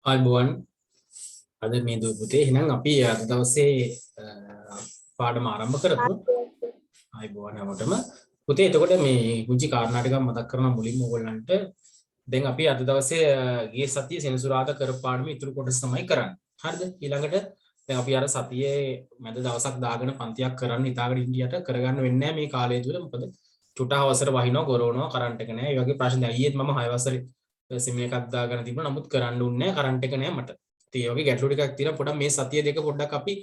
අයිබෝවන් අද මේ දු පුතේ එහෙනම් අපි අද දවසේ පාඩම ආරම්භ කරමු. අයිබෝවන් හැමෝටම. පුතේ එතකොට මේ කුංචි කාරණා ටිකක් මතක් කරන මුලින්ම ඔයගොල්ලන්ට දැන් අපි අද දවසේ ගිය සතියේ සෙනසුරාදා කරපු පාඩමේ ඉතුරු කොටස තමයි කරන්නේ. හරිද? ඊළඟට දැන් අපි අර සතියේ මැද දවසක් දාගෙන පන්තියක් කරන්න හිතාගෙන ඉඳියට කරගන්න වෙන්නේ නැහැ මේ කාලය තුල. මොකද චුට්ටක් අවසර වහිනවා, ගොරවනවා, කරන්ට් එක නැහැ. ඒ වගේ ප්‍රශ්න දැන් ඊයේත් මම 6 වසරේ සිම් එකක් දාගෙන තිබුණා. නමුත් කරන්න උන්නේ නැහැ, කරන්ට් එක නැහැ මට. ඉතින් ඒ වගේ ගැටලු ටිකක් තියෙනවා. පොඩ්ඩක් මේ සතිය දෙක පොඩ්ඩක් අපි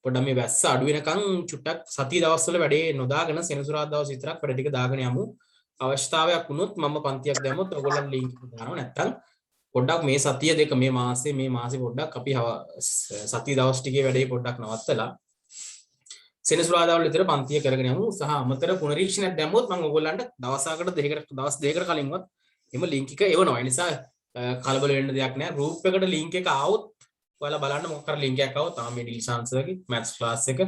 පොඩ්ඩක් මේ වැස්ස අඩු වෙනකන් චුට්ටක් සතිය දවස්වල වැඩේ නොදාගෙන සෙනසුරාදා දවස් විතරක් වැඩ ටික දාගෙන යමු. අවශ්‍යතාවයක් වුණොත් මම පන්තියක් දැම්මොත් ඔයගොල්ලන් ලින්ක් එක දානවා. නැත්තම් පොඩ්ඩක් මේ සතිය දෙක මේ මාසේ පොඩ්ඩක් අපි සතිය දවස් ටිකේ වැඩේ පොඩ්ඩක් නවත්තලා සෙනසුරාදා වල විතර පන්තිය කරගෙන යමු. සහ අමතර පුනරීක්ෂණයක් දැම්මොත් මම ඔයගොල්ලන්ට දවසකට දවස් දෙකකට කලින්වත් එම ලින්ක් එක එවනවා. ඒ නිසා කලබල වෙන්න දෙයක් නැහැ. ගෲප් එකට ලින්ක් එක ආවොත් ඔයාලා බලන්න මොකක් හරි ලින්ක් එකක් ආවොත් තාම මේ ඩිල්ෂාන්ස්ගේ මැත්ස් ක්ලාස් එක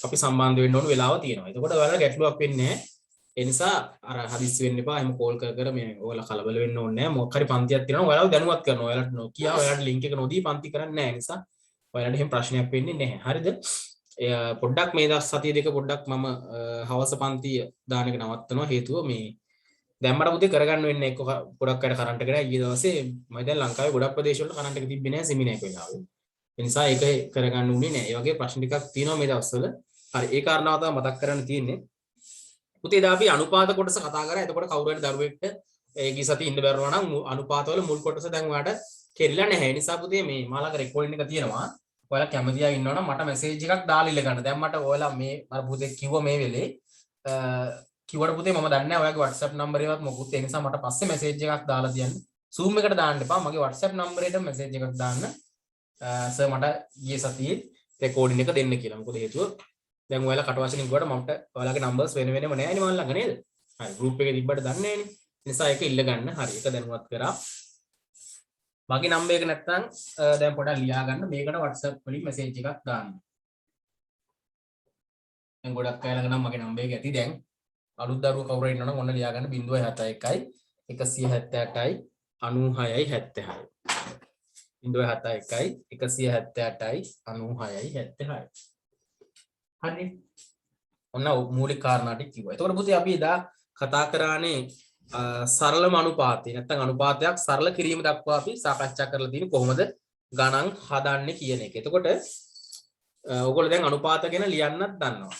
අපි සම්බන්ධ වෙන්න ඕන වෙලාව තියෙනවා. එතකොට ඔයාලා ගැටලුවක් වෙන්නේ නැහැ. ඒ නිසා අර හදිස්සි වෙන්න එපා. එහෙම කෝල් කර මේ ඔයාලා කලබල වෙන්න ඕනේ නැහැ. මොකක් හරි පන්තියක් තියෙනවා ඔයාලා දැනුවත් කරනවා. ඔයාලට නොකිය ඔයාලට ලින්ක් එක නොදී පන්ති කරන්නේ නැහැ. ඒ නිසා ඔයාලට එහෙම ප්‍රශ්නයක් වෙන්නේ නැහැ. හරිද? පොඩ්ඩක් මේ දවස් සතිය දෙක පොඩ්ඩක් මම හවස පන්තිය දාන එක නවත්තනවා. හේතුව මේ දැන් මට පුතේ කරගන්න වෙන්නේ එක්ක ගොඩක් අයට කරන්ට් එක නැහැ. ඊයේ දවසේ මම දැන් ලංකාවේ ගොඩක් ප්‍රදේශ වල කරන්ට් එක තිබ්බේ නැහැ සෙමිනාර් එක වෙලාවෙ. ඒ නිසා ඒක කරගන්න උනේ නැහැ. ඒ වගේ ප්‍රශ්න ටිකක් තියෙනවා මේ දවස්වල. හරි ඒ කාරණාව තමයි මතක් කරන්න තියෙන්නේ. පුතේ දා අපි අනුපාත කොටස කතා කරා. එතකොට කවුරු හරි දරුවෙක්ට ඒ ගිය සතියේ ඉන්න බැරුණා නම් අනුපාතවල මුල් කොටස දැන් ඔයාලට කෙරිලා නැහැ. ඒ නිසා පුතේ මේ මාළඟ රෙකෝඩින් එක තියෙනවා. ඔයාලා කැමති අය ඉන්නවනම් මට මැසේජ් එකක් දාලා ඉල්ල ගන්න. දැන් මට ඔයාලා මේ අර පුතේ කිව්ව මේ වෙලේ කිව්වට පුතේ මම දන්නේ නැහැ ඔයාගේ WhatsApp නම්බර් එකවත් මොකුත්. ඒ නිසා මට පස්සේ මැසේජ් එකක් දාලා තියන්න. Zoom එකට දාන්න එපා. මගේ WhatsApp නම්බරේට මැසේජ් එකක් දාන්න. සර් මට ඊයේ සතියේ රෙකෝඩින් එක දෙන්න කියලා. මොකද හේතුව දැන් ඔයාලා කට වශයෙන් ගිහුවට මට ඔයාලගේ නම්බර්ස් වෙන වෙනම නැහැ නේ මම ළඟ නේද? හරි ගෲප් එකේ තිබ්බට දන්නේ නැහැ නේ. ඒ නිසා ඒක ඉල්ල ගන්න. හරි ඒක දැනුවත් කරා. මගේ නම්බර් එක නැත්තම් දැන් පොඩ්ඩක් ලියා ගන්න. මේකට WhatsApp වලින් මැසේජ් එකක් දාන්න. දැන් ගොඩක් අය ළඟ නම් මගේ නම්බර් එක ඇති දැන්. අලුත් දරුවෝ කවුරු හරි ඉන්නවනම් ඔන්න ලියා ගන්න 071යි 178යි 96යි 76. 071යි 178යි 96යි 76. හරි. ඔන්න මූලික කාරණා ටික කිව්වා. එතකොට පුතේ අපි එදා කතා කරානේ සරලම අනුපාතය නැත්නම් අනුපාතයක් සරල කිරීම දක්වා අපි සාකච්ඡා කරලා තියෙන්නේ කොහොමද ගණන් හදන්නේ කියන එක. එතකොට ඔයගොල්ලෝ දැන් අනුපාත ගැන ලියන්නත් දන්නවා.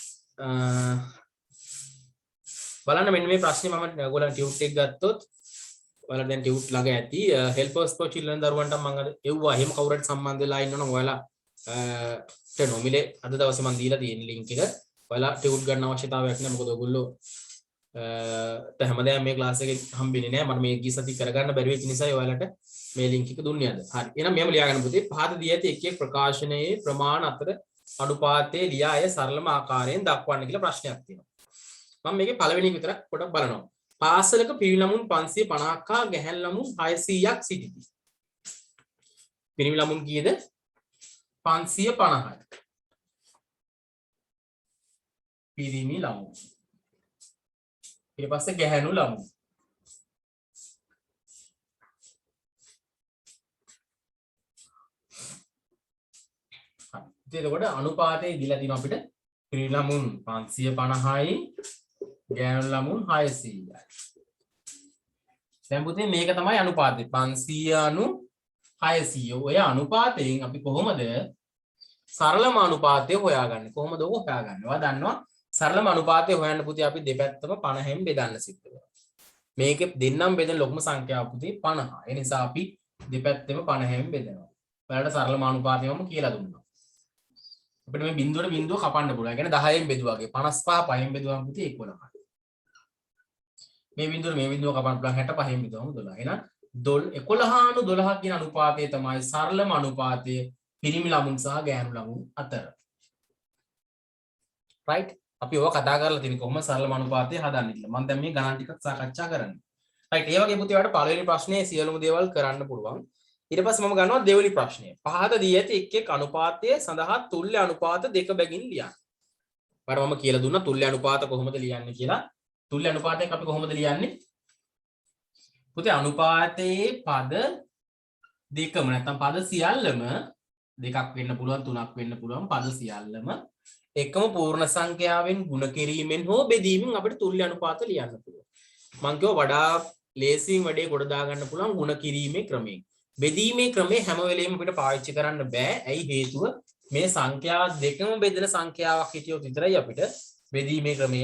බලන්න මෙන්න මේ ප්‍රශ්නේ මම ඔයගොල්ලන් ටියුට් එක ගත්තොත් ඔයාලා දැන් ටියුට් ළඟ ඇති helpers for children දරුවන්ට මම අර එව්වා එහෙම කවුරු හරි සම්බන්ධ වෙලා ඉන්නවනම් ඔයාලා නොමිලේ අද දවසේ මම දීලා තියෙන ලින්ක් එක. ඔයාලා ටියුට් ගන්න අවශ්‍යතාවයක් නැහැ. මොකද ඔයගොල්ලෝ හැමදාම මේ ක්ලාස් එකේ හම්බෙන්නේ නැහැ. මම මේ ගිය සති කරගන්න බැරි වෙච්ච නිසා ඔයාලට මේ ලින්ක් එක දුන්නේ අද. හරි. එහෙනම් මෙහෙම ලියා ගන්න පුතේ. පහත දී ඇති එක් එක් ප්‍රකාශනයේ ප්‍රමාණ අතර අනුපාතයේ ලියා අය සරලම ආකාරයෙන් දක්වන්න කියලා ප්‍රශ්නයක් තියෙනවා. මම මේකේ පළවෙනි එක විතරක් පොඩක් බලනවා. පාසලක පිරිමි ළමුන් 550ක් හා ගැහැණු ළමුන් 600ක් සිටිති. පිරිමි ළමුන් කීයද? 550යි. පිරිමි ළමුන්. ඊට පස්සේ ගැහැණු ළමුන්. හරි. එතකොට අනුපාතය දීලා තියෙනවා අපිට පිරිමි ළමුන් 550යි ගැහැණු ළමුන් 600යි. දැන් පුතේ මේක තමයි අනුපාතය 590 600. ඔය අනුපාතයෙන් අපි කොහොමද සරලම අනුපාතය හොයාගන්නේ? කොහොමද ඔක හොයාගන්නේ? ඔයා දන්නවා සරලම අනුපාතය හොයන්න පුතේ අපි දෙපැත්තම 50න් බෙදන්න සිද්ධ වෙනවා. මේකේ දෙන්නම් බෙදෙන ලොකුම සංඛ්‍යාව පුතේ 50. ඒ නිසා අපි දෙපැත්තම 50න් බෙදනවා. ඔයාලට සරලම අනුපාතය මම කියලා දුන්නා. අපිට මේ බිඳුවට බිඳුව කපන්න පුළුවන්. ඒ කියන්නේ 10න් බෙදුවාගේ 55 5න් බෙදුවම පුතේ 11යි. මේ බිඳුව කපන්න පුළුවන් 65න් බෙදුවම 12. එහෙනම් 11/12 කියන අනුපාතය තමයි සරලම අනුපාතය පිරිමි ළමුන් සහ ගැහැණු ළමුන් අතර. right? අපි ඔය කතා කරලා තියෙන කොහොම සරලම අනුපාතය හදන්නේ කියලා. මම දැන් මේ ගණන් ටිකක් සාකච්ඡා කරන්නේ. right? ඒ වගේ පුතේ ඔයාලට පළවෙනි ප්‍රශ්නේ සියලුම දේවල් කරන්න පුළුවන්. ඊට පස්සේ මම ගන්නවා දෙවෙනි ප්‍රශ්නය. පහත දී ඇති එක් එක් අනුපාතය සඳහා තුල්‍ය අනුපාත දෙක බැගින් ලියන්න. මම කියලා දුන්නා තුල්‍ය අනුපාත කොහොමද ලියන්නේ කියලා. තුල්‍ය අනුපාතයක් අපි කොහොමද ලියන්නේ? පුතේ අනුපාතයේ පද දෙකම නැත්නම් පද සියල්ලම දෙකක් වෙන්න පුළුවන් තුනක් වෙන්න පුළුවන් පද සියල්ලම එකම පූර්ණ සංඛ්‍යාවෙන් ගුණ කිරීමෙන් හෝ බෙදීමෙන් අපිට තුල්‍ය අනුපාත ලියන්න පුළුවන්. මම කිව්වා වඩා ලේසියෙන් වැඩේ කොට දා ගන්න පුළුවන් ගුණ කිරීමේ ක්‍රමයෙන්. බෙදීමේ ක්‍රමේ හැම වෙලෙම අපිට පාවිච්චි කරන්න බෑ. ඇයි හේතුව මේ සංඛ්‍යා දෙකම බෙදෙන සංඛ්‍යාවක් හිටියොත් විතරයි අපිට බෙදීමේ ක්‍රමය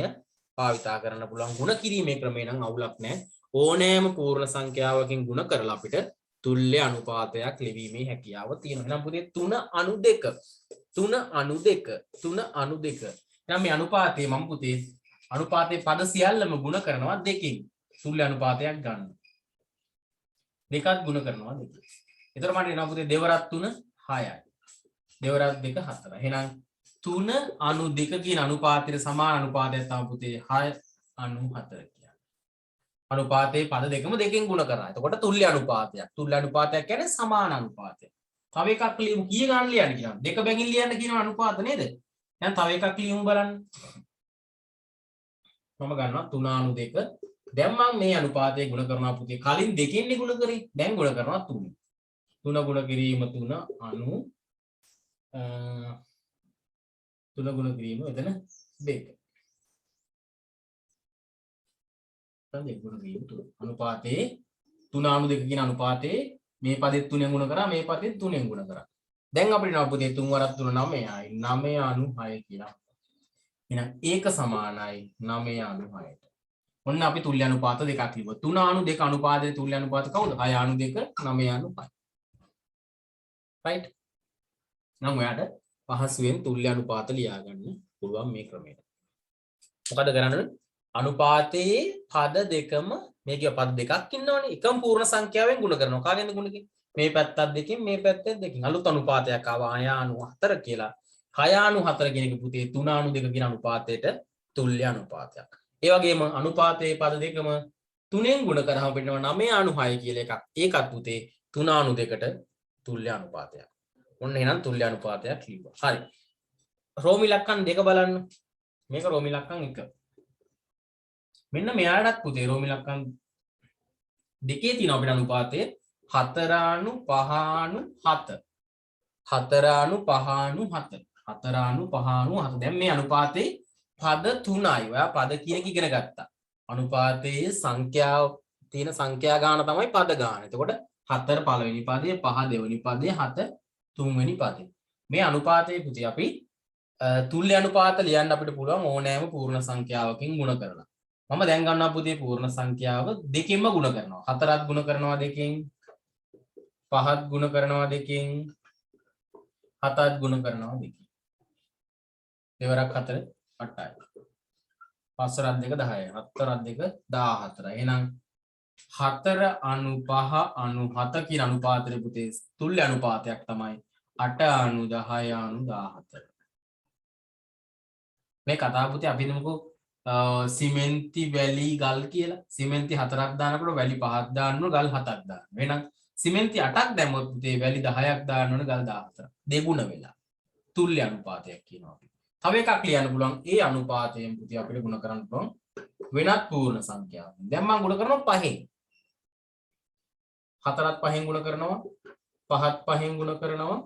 භාවිතා කරන්න පුළුවන්. ගුණ කිරීමේ ක්‍රමේ නම් අවුලක් නැහැ. ඕනෑම පූර්ණ සංඛ්‍යාවකින් ගුණ කරලා අපිට තුල්‍ය අනුපාතයක් ලිවීමේ හැකියාව තියෙනවා. එහෙනම් පුතේ 3/2 3/2 එහෙනම් මේ අනුපාතේ මම පුතේ අනුපාතේ පද සියල්ලම ගුණ කරනවා දෙකකින් තුල්‍ය අනුපාතයක් ගන්න. දෙකක් ගුණ කරනවා දෙකකින්. එතකොට මට එනවා පුතේ දෙවරක් 3 6යි. දෙවරක් 2 4යි. එහෙනම් 3/2 කියන අනුපාතයට සමාන අනුපාතයක් තමයි පුතේ 6/4 කියන්නේ. අනුපාතයේ පද දෙකම දෙකෙන් ගුණ කරා. එතකොට තුල්‍ය අනුපාතයක්. තුල්‍ය අනුපාතයක් කියන්නේ සමාන අනුපාතයක්. තව එකක් ලියමු. කීය ගන්න ලියන්න කියනවා. දෙක බැගින් ලියන්න කියන අනුපාත නේද? දැන් තව එකක් ලියමු බලන්න. මම ගන්නවා 3/2. දැන් මම මේ අනුපාතය ගුණ කරනවා පුතේ. කලින් දෙකෙන් ගුණ කරේ. දැන් ගුණ කරනවා 3. 3 ගුණ කිරීම 3/2 3 ගුණ කිරීම එතන 2. දැන් ගුණ කිරීම 3. අනුපාතේ 3/2 කියන අනුපාතේ මේ පදෙත් 3ෙන් ගුණ කරා මේ පදෙත් 3ෙන් ගුණ කරා. දැන් අපිට නම පුතේ 3 වරක් 3 9යි. 9/6 කියලා. එහෙනම් ඒක සමානයි 9/6ට. ඔන්න අපි තුල්‍ය අනුපාත දෙකක් ලියුවා. 3/2 අනුපාතයේ තුල්‍ය අනුපාත කවුද? 6/2 9/6. right? නම් ඔයාට පහසුවෙන් තුල්‍ය අනුපාත ලියා ගන්න පුළුවන් මේ ක්‍රමයට. මොකද කරන්නේ? අනුපාතයේ පද දෙකම මේ කිය පද දෙකක් ඉන්නවනේ. එකම පූර්ණ සංඛ්‍යාවෙන් ගුණ කරනවා. කාගෙන්ද ගුණ කරන්නේ? මේ පැත්තත් දෙකෙන් මේ පැත්තත් දෙකෙන්. අලුත් අනුපාතයක් ආවා 6/4 කියලා. 6/4 කියන එක පුතේ 3/2 කියන අනුපාතයට තුල්‍ය අනුපාතයක්. ඒ වගේම අනුපාතයේ පද දෙකම 3ෙන් ගුණ කරාම වෙනවා 9/6 කියලා එකක්. ඒකත් පුතේ 3/2ට තුල්‍ය අනුපාතයක්. ඔන්න එහෙනම් තුල්‍ය අනුපාතයක් ලියුවා. හරි. රෝමි ලක්කන් දෙක බලන්න. මේක රෝමි ලක්කන් 1. මෙන්න මෙයාටත් පුතේ රෝමි ලක්කන් දෙකේ තියෙන අපේ අනුපාතයේ 4/5/7. 4/5/7. 4/5/7. දැන් මේ අනුපාතේ පද 3යි. ඔයා පද කියන එක ඉගෙන ගත්තා. අනුපාතයේ සංඛ්‍යාව තියෙන සංඛ්‍යා ගාන තමයි පද ගාන. එතකොට 4 පළවෙනි පදයේ 5 දෙවෙනි පදයේ 7 තුන්වෙනි පදේ. මේ අනුපාතයේ පුතේ අපි තුල්‍ය අනුපාත ලියන්න අපිට පුළුවන් ඕනෑම පූර්ණ සංඛ්‍යාවකින් ගුණ කරලා. මම දැන් ගන්නවා පුතේ පූර්ණ සංඛ්‍යාව දෙකෙන්ම ගුණ කරනවා. 4ත් ගුණ කරනවා දෙකෙන්, 5ත් ගුණ කරනවා දෙකෙන්, 7ත් ගුණ කරනවා දෙකෙන්. දෙවරක් 4 8යි. 5 2 10යි. 7 2 14යි. එහෙනම් 4/5/7 කියන අනුපාතයේ පුතේ තුල්‍ය අනුපාතයක් තමයි 8/10/14. මේ කතාව පුතේ අපි හිතමුකෝ සිමෙන්ති වැලි ගල් කියලා. සිමෙන්ති 4ක් දානකොට වැලි 5ක් දාන්න ඕන, ගල් 7ක් දාන්න. එහෙනම් සිමෙන්ති 8ක් දැම්මොත් පුතේ වැලි 10ක් දාන්න ඕන, ගල් 14ක්. දෙගුණ වෙලා. තුල්‍ය අනුපාතයක් කියනවා අපි. තව එකක් ලියන්න පුළුවන්. ඒ අනුපාතයෙන් පුතේ අපිට ගුණ කරන්න පුළුවන් වෙනත් පූර්ණ සංඛ්‍යාවක්. දැන් මම ගුණ කරනවා 5න්. 4ත් 5න් ගුණ කරනවා, 5ත් 5න් ගුණ කරනවා,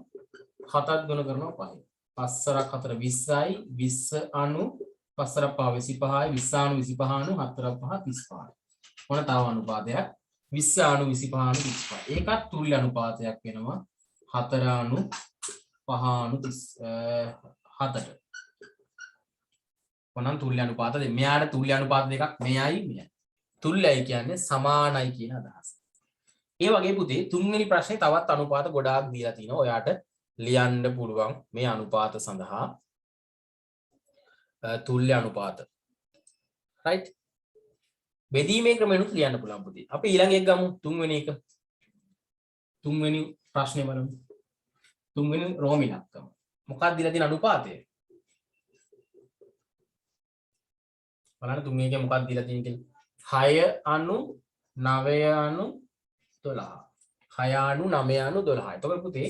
7ත් ගුණ කරනවා 5න්. 5 4 20යි, 20 අණු 5 5 25යි, 20 අණු 25 අණු 4 5 35යි. මොන තව අනුපාතයක්? 20 අණු 25 අණු 35. ඒකත් තුල්‍ය අනුපාතයක් වෙනවා 4 අණු 5 අණු 7ට. මොනම් තුල්‍ය අනුපාත දෙක. මෙයාට තුල්‍ය අනුපාත දෙකක් මෙයයි මෙයයි. තුල්‍යයි කියන්නේ සමානයි කියන අදහස. ඒ වගේ පුතේ තුන්වෙනි ප්‍රශ්නේ තවත් අනුපාත ගොඩාක් දීලා තිනවා. ඔයාට ලියන්න පුළුවන් මේ අනුපාත සඳහා තුල්‍ය අනුපාත. right? බෙදීමේ ක්‍රමෙනුත් ලියන්න පුළුවන් පුතේ. අපි ඊළඟ එක ගමු තුන්වෙනි එක. තුන්වෙනි ප්‍රශ්නේ බලමු. තුන්වෙනි රෝමි ලක්කම. මොකක්ද දීලා තියෙන අනුපාතය? බලන්න තුන්වෙනි එකේ මොකක්ද දීලා තියෙන්නේ කියලා. 6/9/12. 6/9/12. එතකොට පුතේ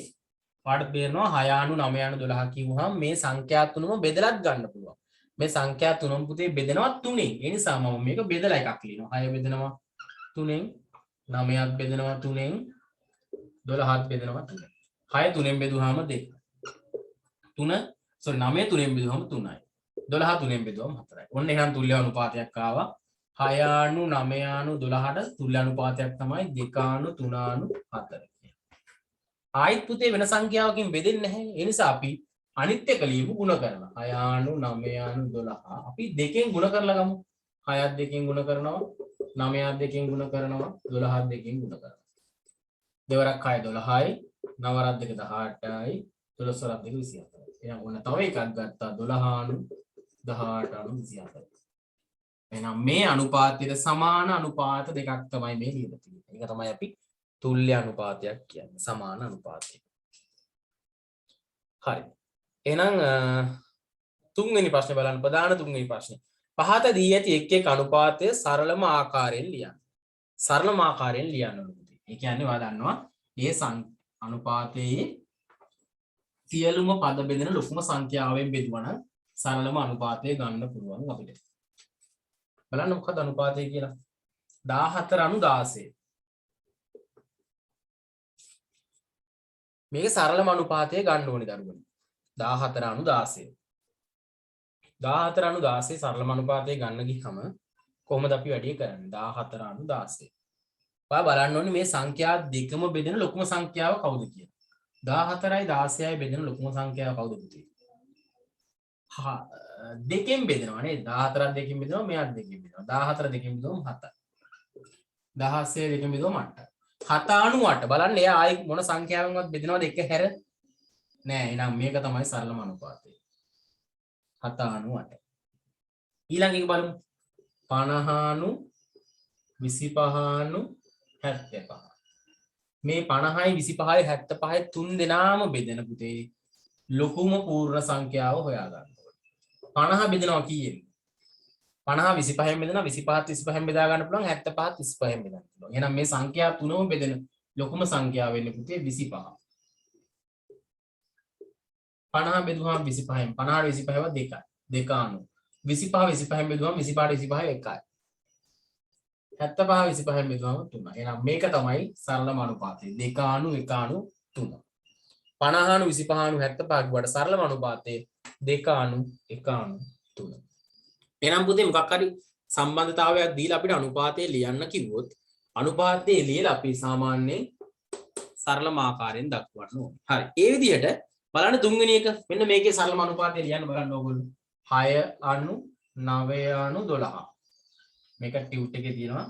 පාඩ බේරනවා 6/9/12 කිව්වහම මේ සංඛ්‍යා තුනම බෙදලත් ගන්න පුළුවන්. මේ සංඛ්‍යා තුනම පුතේ බෙදෙනවා 3ෙන්. ඒ නිසා මම මේක බෙදලා එකක් ලියනවා. 6 බෙදෙනවා 3ෙන්, 9ත් බෙදෙනවා 3ෙන්, 12ත් බෙදෙනවා 3යි. 6 3ෙන් බෙදුවාම 2. 9 3ෙන් බෙදුවාම 3යි. 12 3ෙන් බෙදුවාම 4යි. ඔන්න එහෙනම් තුල්‍ය අනුපාතයක් ආවා. 6:9:12ට තුල්‍ය අනුපාතයක් තමයි 2:3:4. ආයිත් පුතේ වෙන සංඛ්‍යාවකින් බෙදෙන්නේ නැහැ. ඒ නිසා අපි අනිත් එක ලියමු ಗುಣ කරලා. 6:9:12 අපි දෙකෙන් ಗುಣ කරලා ගමු. 6ත් දෙකෙන් ಗುಣ කරනවා, 9ත් දෙකෙන් ಗುಣ කරනවා, 12ත් දෙකෙන් ಗುಣ කරනවා. දෙවරක් 6 12යි, 9 වරක් 2 18යි, 12 වරක් 2 24යි. එහෙනම් ඔන්න තව එකක් ගත්තා 12:18:24. එහෙනම් මේ අනුපාතයට සමාන අනුපාත දෙකක් තමයි මේ ලියලා තියෙන්නේ. ඒක තමයි අපි තුල්‍ය අනුපාතයක් කියන්නේ. සමාන අනුපාතය. හරි. එහෙනම් තුන්වෙනි ප්‍රශ්නේ බලන්න. ප්‍රධාන තුන්වෙනි ප්‍රශ්නේ. පහත දී ඇති එක් එක් අනුපාතය සරලම ආකාරයෙන් ලියන්න. සරලම ආකාරයෙන් ලියන්න ඕනේ. ඒ කියන්නේ ඔයා දන්නවා මේ අනුපාතයේ සියලුම පද බෙදෙන ලොකුම සංඛ්‍යාවෙන් බෙදුවනම් සරලම අනුපාතය ගන්න පුළුවන් අපිට. බලන්න මොකක්ද අනුපාතය කියලා. 14:16. මේක සරලම අනුපාතය ගන්න ඕනේ දරුවනේ. 14:16. 14:16 සරලම අනුපාතය ගන්න ගියම කොහොමද අපි වැඩි කරන්නේ? 14:16. ඔයා බලන්න ඕනේ මේ සංඛ්‍යා දෙකම බෙදෙන ලොකුම සංඛ්‍යාව කවුද කියලා. 14යි 16යි බෙදෙන ලොකුම සංඛ්‍යාව කවුද පුතේ? දෙකෙන් බෙදෙනවා නේද? 14ක් දෙකෙන් බෙදෙනවා, මෙයක් දෙකෙන් බෙදෙනවා. 14 දෙකෙන් බෙදුවම 7යි. 16 දෙකෙන් බෙදුවම 8යි. 7:8 බලන්න එයා ආයි මොන සංඛ්‍යාවෙන්වත් බෙදෙනවද එක හැර? නෑ. එහෙනම් මේක තමයි සරලම අනුපාතය. 7:8. ඊළඟ එක බලමු. 50:25:75. මේ 50යි 25යි 75යි තුන් දෙනාම බෙදෙන පුතේ ලොකුම පූර්ණ සංඛ්‍යාව හොයාගන්න ඕනේ. 50 බෙදෙනවා කීයෙන්? 50 25න් බෙදෙනවා, 25ත් 25න් බෙදා ගන්න පුළුවන්, 75ත් 25න් බෙදන්න පුළුවන්. එහෙනම් මේ සංඛ්‍යා තුනම බෙදෙන ලොකුම සංඛ්‍යාව වෙන්නේ පුතේ 25. 50 බෙදුවාම 25න් 50ට 25ව 2යි. 2:90. 25 25න් බෙදුවාම 25ට 25 1යි. 75 25න් බෙදුවාම 3යි. එහෙනම් මේක තමයි සරලම අනුපාතය. 2:1:3. 50:25:75 වට සරලම අනුපාතය 2:1:3. එහෙනම් පුතේ මොකක් හරි සම්බන්ධතාවයක් දීලා අපිට අනුපාතය ලියන්න කිව්වොත් අනුපාතය ලියලා අපි සාමාන්‍යයෙන් සරලම ආකාරයෙන් දක්වන්න ඕනේ. හරි. ඒ විදිහට බලන්න තුන්වෙනි එක මෙන්න මේකේ සරලම අනුපාතය ලියන්න බලන්න ඕගොල්ලෝ. 6:9:12. මේක ටියුට් එකේ තියෙනවා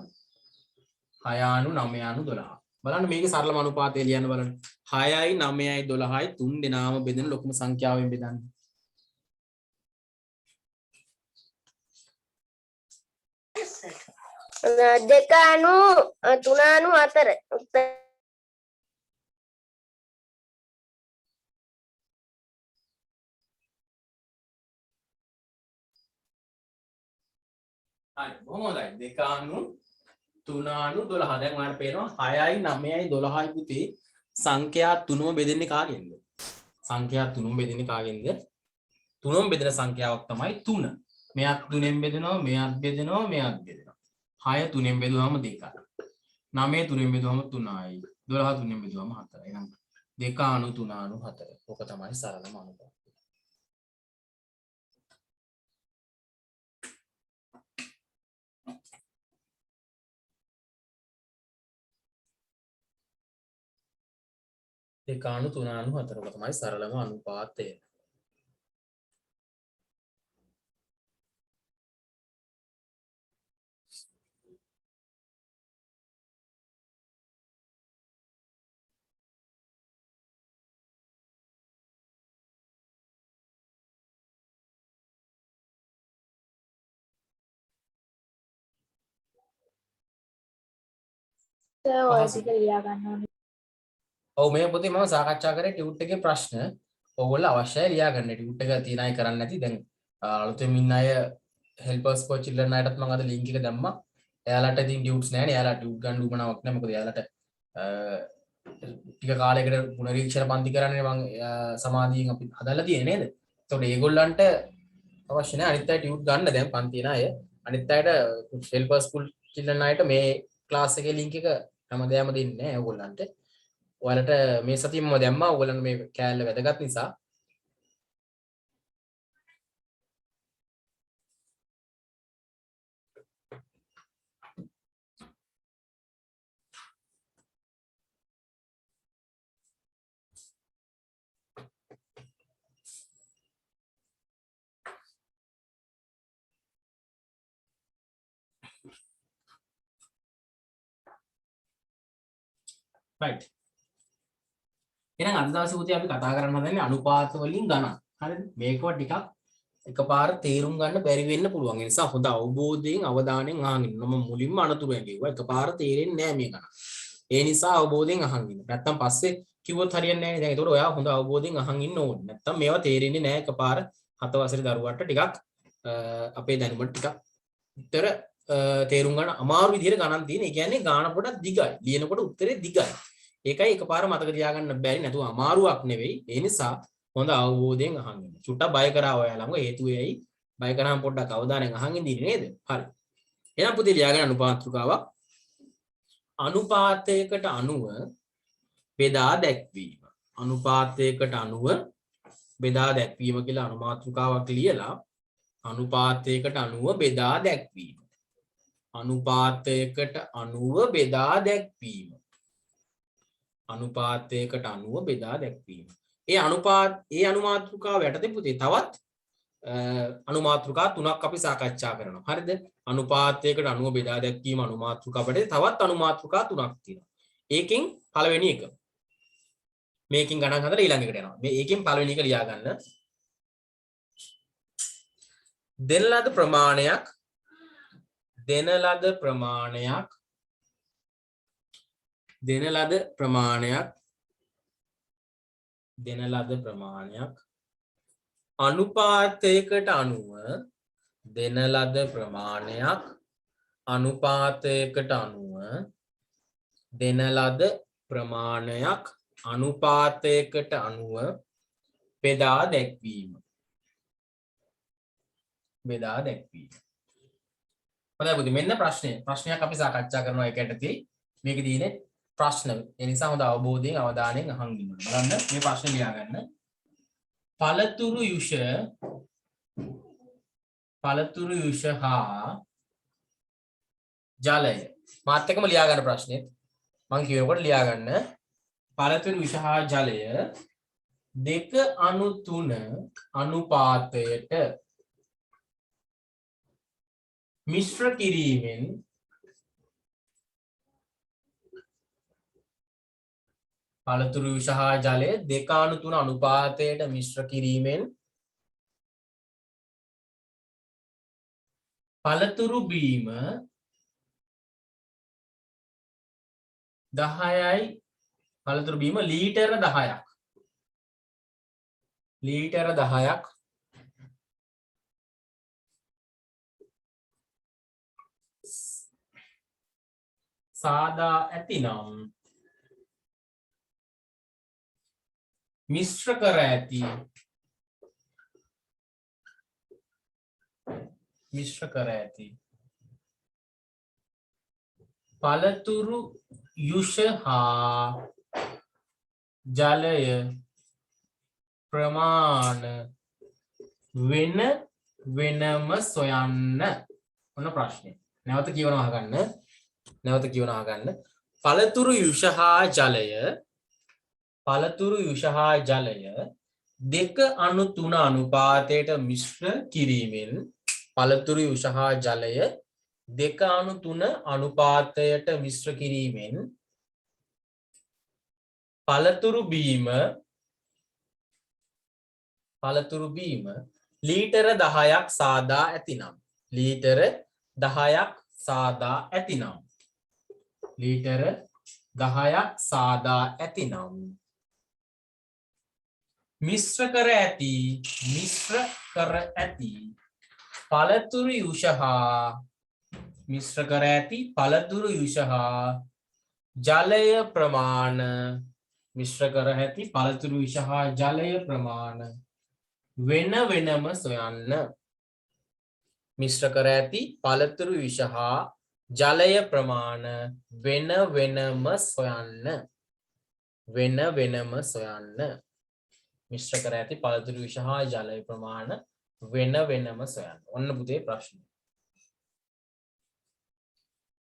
6:9:12. බලන්න මේකේ සරලම අනුපාතය ලියන්න බලන්න. 6යි 9යි 12යි තුන් දෙනාම බෙදෙන ලොකුම සංඛ්‍යාවෙන් බෙදන්න. දෙකානු තුනානු අතර හරි බොහොම හොඳයි 2:3:12 දැන් ඔයාලට පේනවා 6යි 9යි 12යි පුතේ සංඛ්‍යා තුනම බෙදෙන්නේ කාගෙන්ද? සංඛ්‍යා තුනම බෙදෙන්නේ කාගෙන්ද? තුනම බෙදෙන සංඛ්‍යාවක් තමයි 3. මෙයක් 3ෙන් බෙදෙනවා, මෙයක් බෙදෙනවා, මෙයක් බෙදෙනවා. 6 3ෙන් බෙදුවාම 2යි. 9 3ෙන් බෙදුවාම 3යි. 12 3ෙන් බෙදුවාම 4යි. එහෙනම් 2:3:4. ඕක තමයි සරලම අනුපාතය. දෙකාණු තුනාණු හතරක තමයි සරලම අනුපාතය. ඔව් මේ පොතේ මම සාකච්ඡා කරේ ටියුට් එකේ ප්‍රශ්න. ඔයගොල්ලෝ අවශ්‍යයි ලියා ගන්න. ටියුට් එක තියන අය කරන්නේ නැති. දැන් අලුතෙන් ඉන්න අය helpers for children අයටත් මම අද link එක දැම්මා. එයාලට ඉතින් ටියුට්ස් නැහැ නේ. එයාලා ටියුට් ගන්න උවමනාවක් නැහැ. මොකද එයාලට ටික කාලයකට පුනරීක්ෂණ පන්ති කරන්නේ මම සමාධියෙන් අපි හදලා තියෙන්නේ නේද? ඒතකොට ඒගොල්ලන්ට අවශ්‍ය නැහැ අනිත් අය ටියුට් ගන්න දැන් පන්ති යන අය. අනිත් අයට helpers for children අයට මේ ක්ලාස් එකේ link එක හැමදාම දෙන්නේ නැහැ ඕගොල්ලන්ට. ඔයාලට මේ සතියෙම දැම්මා ඔයගලන්ට මේ කෑල්ල වැදගත් නිසා. right. එහෙනම් අද දවසේ පුතේ අපි කතා කරන්න හදන්නේ අනුපාත වලින් ගණන්. හරිද? මේකව ටිකක් එකපාර තේරුම් ගන්න බැරි වෙන්න පුළුවන්. ඒ නිසා හොඳ අවබෝධයෙන් අවධානයෙන් අහන් ඉන්න. මම මුලින්ම අනතුරුෙන් කිව්වා එකපාර තේරෙන්නේ නැහැ මේ ගණන්. ඒ නිසා අවබෝධයෙන් අහන් ඉන්න. නැත්තම් පස්සේ කිව්වොත් හරියන්නේ නැහැ. දැන් ඒතකොට ඔයා හොඳ අවබෝධයෙන් අහන් ඉන්න ඕනේ. නැත්තම් මේවා තේරෙන්නේ නැහැ එකපාර 7 වසරේ දරුවන්ට ටිකක් අපේ දැනුමට ටිකක් උත්තර තේරුම් ගන්න අමාරු විදිහට ගණන් තියෙන. ඒ කියන්නේ ගාන පොඩක් දිගයි. ලියනකොට උත්තරේ දිගයි. ඒකයි එකපාර මතක තියාගන්න බැරි නැතුව අමාරුවක් නෙවෙයි. ඒ නිසා හොඳ අවබෝධයෙන් අහන් ඉන්න. චුට්ටක් බය කරා ඔයාලම හේතුව එයි. බය කරාම පොඩ්ඩක් අවධානයෙන් අහන් ඉඳින්නේ නේද? හරි. එහෙනම් පුතේ ලියාගන්න අනුපාතෘකාවක්. අනුපාතයකට අනුව බෙදා දැක්වීම. අනුපාතයකට අනුව බෙදා දැක්වීම කියලා අනුමාතෘකාවක් ලියලා අනුපාතයකට අනුව බෙදා දැක්වීම. අනුපාතයකට අනුව බෙදා දැක්වීම. අනුපාතයකට අනුව බෙදා දැක්වීම. ඒ අනුමාතෘකාව යටතේ පුතේ තවත් අනුමාතෘකා තුනක් අපි සාකච්ඡා කරනවා. හරිද? අනුපාතයකට අනුව බෙදා දැක්වීම අනුමාතෘකාවට තවත් අනුමාතෘකා තුනක් තියෙනවා. ඒකෙන් පළවෙනි එක. මේකෙන් ගණන් හදලා ඊළඟ එකට යනවා. මේ ඒකෙන් පළවෙනි එක ලියා ගන්න. දෙන ලද ප්‍රමාණයක් අනුපාතයකට අනුව බෙදා දැක්වීම. හොඳයි පුතේ මෙන්න ප්‍රශ්නයක් අපි සාකච්ඡා කරනවා ඒක යටතේ. මේකේ තියෙන්නේ ප්‍රශ්න. ඒ නිසා හොඳ අවබෝධයෙන් අවධානයෙන් අහන් ඉන්න. බලන්න මේ ප්‍රශ්නේ ලියා ගන්න. පළතුරු යුෂ හා ජලය. මාත් එක්කම ලියා ගන්න ප්‍රශ්නේ. මම කියනකොට ලියා ගන්න. පළතුරු යුෂ හා ජලය 2:3 අනුපාතයට මිශ්‍ර කිරීමෙන් පළතුරු යුෂ හා ජලය 2:3 අනුපාතයට මිශ්‍ර කිරීමෙන් පළතුරු බීම 10යි පළතුරු බීම ලීටර 10ක් සාදා ඇතිනම් මිශ්‍ර කර ඇති පළතුරු යුෂ හා ජලය ප්‍රමාණ වෙන වෙනම සොයන්න. ඔන්න ප්‍රශ්නේ. නැවත කියවනවා අහගන්න. පළතුරු යුෂ හා ජලය 2:3 අනුපාතයට මිශ්‍ර කිරීමෙන් පළතුරු යුෂ හා ජලය 2:3 අනුපාතයට මිශ්‍ර කිරීමෙන් පළතුරු බීම ලීටර 10ක් සාදා ඇතිනම් මිශ්‍ර කර ඇති පළතුරු යුෂ හා ජලය ප්‍රමාණ වෙන වෙනම සොයන්න. මිශ්‍ර කර ඇති පළතුරු යුෂ හා ජලය ප්‍රමාණ වෙන වෙනම සොයන්න. වෙන වෙනම සොයන්න. මිශ්‍ර කර ඇති පළතුරු විෂ හා ජලය ප්‍රමාණ වෙන වෙනම සොයන්න. ඔන්න පුතේ ප්‍රශ්නේ.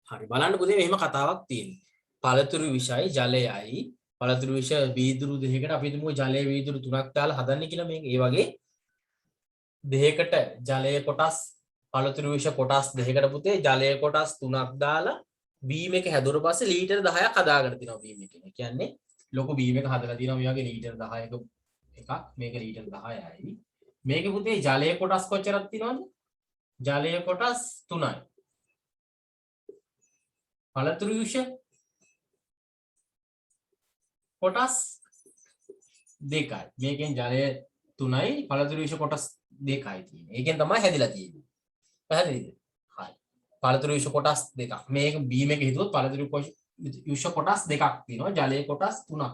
හරි බලන්න පුතේ මෙහෙම කතාවක් තියෙනවා. පළතුරු විෂයි ජලයයි පළතුරු විෂ වීදුරු දෙකකට අපි හිතමු ජලය වීදුරු තුනක් දාලා හදන්නේ කියලා මේක. ඒ වගේ දෙකකට ජලය කොටස් පළතුරු විෂ කොටස් දෙකකට පුතේ ජලය කොටස් තුනක් දාලා බීම් එක හැදුවට පස්සේ ලීටර් 10ක් හදාගෙන තිනවා බීම් එකේ. ඒ කියන්නේ ලොකු බීම් එක හදලා තිනවා මේ වගේ ලීටර් 10ක එකක්. මේක ලීටර් 10යි. මේකේ පුතේ ජලය කොටස් කොච්චරක් තිනවද? ජලය කොටස් 3යි. පළතුරු විෂ කොටස් 2යි. මේකෙන් ජලය 3යි පළතුරු විෂ කොටස් 2යි තියෙන්නේ. ඒකෙන් තමයි හැදිලා තියෙන්නේ. පැහැදිලිද? හරි. පළතුරු විෂ කොටස් 2ක්. මේක බීම් එක හිතුවොත් පළතුරු විෂ කොටස් 2ක් තියෙනවා. ජලය කොටස් 3ක්.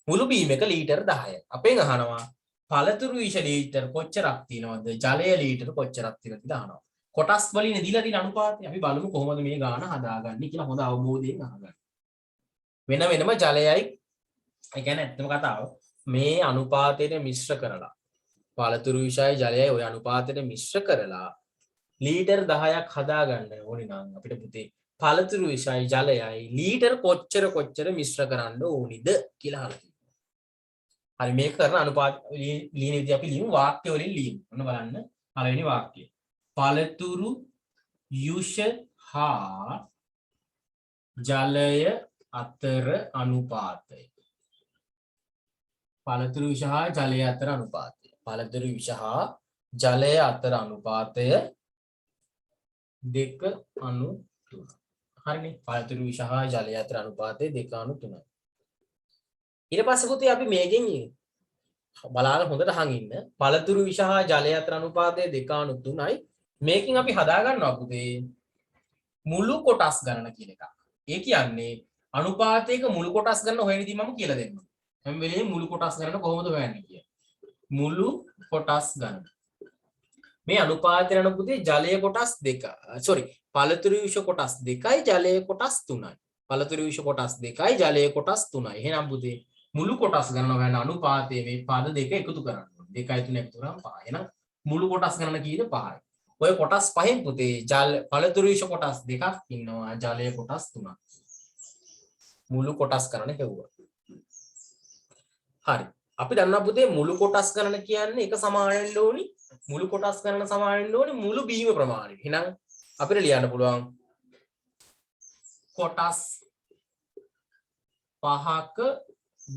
මුළු බීම් එක ලීටර් 10යි. අපෙන් අහනවා පළතුරු විෂ ලීටර් කොච්චරක් තියෙනවද? ජලය ලීටර් කොච්චරක් තියෙනවද කියලා අහනවා. කොටස් වලින් දීලා තියෙන අනුපාතය අපි බලමු කොහොමද මේ ගාන හදාගන්නේ කියලා හොඳ අවබෝධයෙන් අහගන්න. වෙන වෙනම ජලයයි ඒ කියන්නේ ඇත්තම කතාව මේ අනුපාතයට මිශ්‍ර කරලා පළතුරු විෂයි ජලයයි ওই අනුපාතයට මිශ්‍ර කරලා ලීටර් 10ක් හදාගන්න ඕනේ නම් අපිට පුතේ පළතුරු විෂයි ජලයයි ලීටර් කොච්චර මිශ්‍ර කරන්න ඕනිද කියලා අහලා තියෙනවා. හරි මේක කරන අනුපාත ලියන විදිහ අපි ලියමු වාක්‍ය වලින් ලියමු. ඔන්න බලන්න පළවෙනි වාක්‍යය. පළතුරු යුෂ හා ජලය අතර අනුපාතය. පළතුරු විෂ හා ජලය අතර අනුපාතය. පළතුරු විෂ හා ජලය අතර අනුපාතය 2:3. හරිනේ. පළතුරු විෂ හා ජලය අතර අනුපාතය 2:3. ඊට පස්සේ පුතේ අපි මේකෙන් බලාගෙන හොඳට අහන් ඉන්න. පළතුරු විෂ හා ජලය අතර අනුපාතය 2:3යි. මේකෙන් අපි හදා ගන්නවා පුතේ මුළු කොටස් ගණන කියන එකක්. ඒ කියන්නේ අනුපාතයක මුළු කොටස් ගණන හොයන විදිහ මම කියලා දෙන්නම්. හැම වෙලේම මුළු කොටස් ගණන කොහොමද හොයන්නේ කියලා. මුළු කොටස් ගණන. මේ අනුපාතය යන පුතේ ජලය කොටස් 2. පළතුරු විෂ කොටස් 2යි ජලය කොටස් 3යි. පළතුරු විෂ කොටස් 2යි ජලය කොටස් 3යි. එහෙනම් පුතේ මුළු කොටස් ගණන හොයන අනුපාතයේ මේ පද දෙක එකතු කරන්න ඕනේ. 2යි 3යි එකතු කරාම 5. එහෙනම් මුළු කොටස් ගණන කීයද 5යි. ඔය කොටස් පහෙන් පුතේ පළතුරු විෂ කොටස් 2ක් ඉන්නවා ජලය කොටස් 3ක්. මුළු කොටස් ගණන හෙව්වා. හරි. අපි දන්නවා පුතේ මුළු කොටස් ගණන කියන්නේ එක සමාන වෙන්න ඕනි. මුළු කොටස් ගණන සමාන වෙන්න ඕනි මුළු බීම ප්‍රමාණය. එහෙනම් අපිට ලියන්න පුළුවන් කොටස් 5ක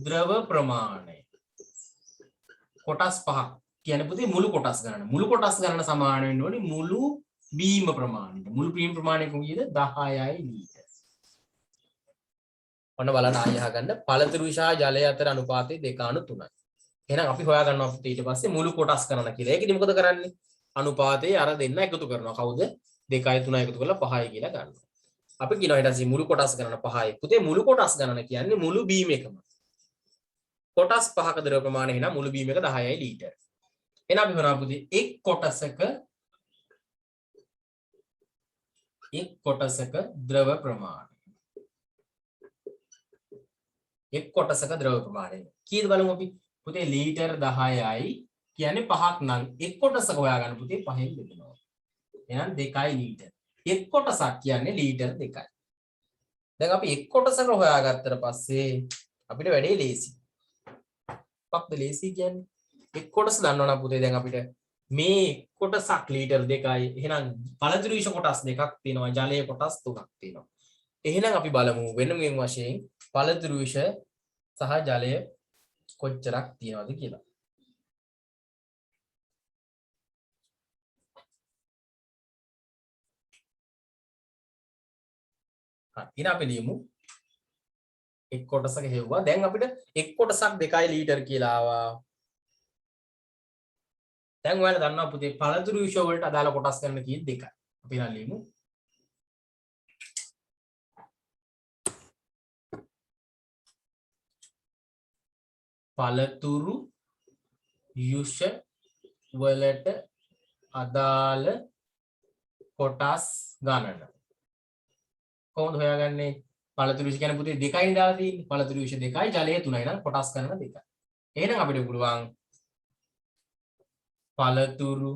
ද්‍රව ප්‍රමාණය. කොටස් 5ක් කියන්නේ පුතේ මුළු කොටස් ගණන. මුළු කොටස් ගණන සමාන වෙන්න ඕනි මුළු බීම ප්‍රමාණයට. මුළු බීම ප්‍රමාණය කොහොමද? 10යි ලීටර්. ඔන්න බලන්න ආයෙ අහගන්න. පළතුරු විෂ හා ජලය අතර අනුපාතය 2:3යි. එහෙනම් අපි හොයා ගන්නවා පුතේ ඊට පස්සේ මුළු කොටස් ගණන කියලා. ඒකෙදි මොකද කරන්නේ? අනුපාතයේ අර දෙන්න එකතු කරනවා. කවුද? 2යි 3යි එකතු කරලා 5යි කියලා ගන්නවා. අපි කියනවා ඊට පස්සේ මුළු කොටස් ගණන 5යි. පුතේ මුළු කොටස් ගණන කියන්නේ මුළු බීම එකම. කොටස් 5ක ද්‍රව ප්‍රමාණය එහෙනම් මුළු බීම එක 10යි ලීටර්. එහෙනම් අපි හොයනවා පුතේ එක් කොටසක ද්‍රව ප්‍රමාණය. එක් කොටසක ද්‍රව ප්‍රමාණය. කීයද බලමු අපි. පුතේ ලීටර් 10යි කියන්නේ 5ක් නම් එක් කොටසක හොයාගන්න පුතේ 5ෙන් බෙදනවා. එහෙනම් 2යි ලීටර්. එක් කොටසක් කියන්නේ ලීටර් 2යි. දැන් අපි එක් කොටසක හොයාගත්තට පස්සේ අපිට වැඩේ ලේසි. මොකක්ද ලේසි කියන්නේ? එක් කොටස දන්නවනම් පුතේ දැන් අපිට මේ කොටසක් ලීටර් 2යි. එහෙනම් පළතුරු විෂ කොටස් 2ක් තියෙනවා. ජලය කොටස් 3ක් තියෙනවා. එහෙනම් අපි බලමු වෙනම වශයෙන් පළතුරු විෂ සහ ජලය කොච්චරක් තියෙනවද කියලා. හරි. ඊට අපි ලියමු එක් කොටසක හෙව්වා. දැන් අපිට එක් කොටසක් 2යි ලීටර් කියලා ආවා. දැන් ඔයාලා දන්නවා පුතේ පළතුරු විෂ වලට අදාළ කොටස් ගන්න කීයද 2යි. අපි නම් ලියමු පළතුරු යුෂ වලට අදාළ කොටස් ගණන. කොහොමද හොයාගන්නේ? පළතුරු විෂ කියන්නේ පුතේ දෙකයි දාලා තියෙන්නේ. පළතුරු විෂ දෙකයි ජලය 3යි නම් කොටස් ගණන දෙකයි. එහෙනම් අපිට පුළුවන් පළතුරු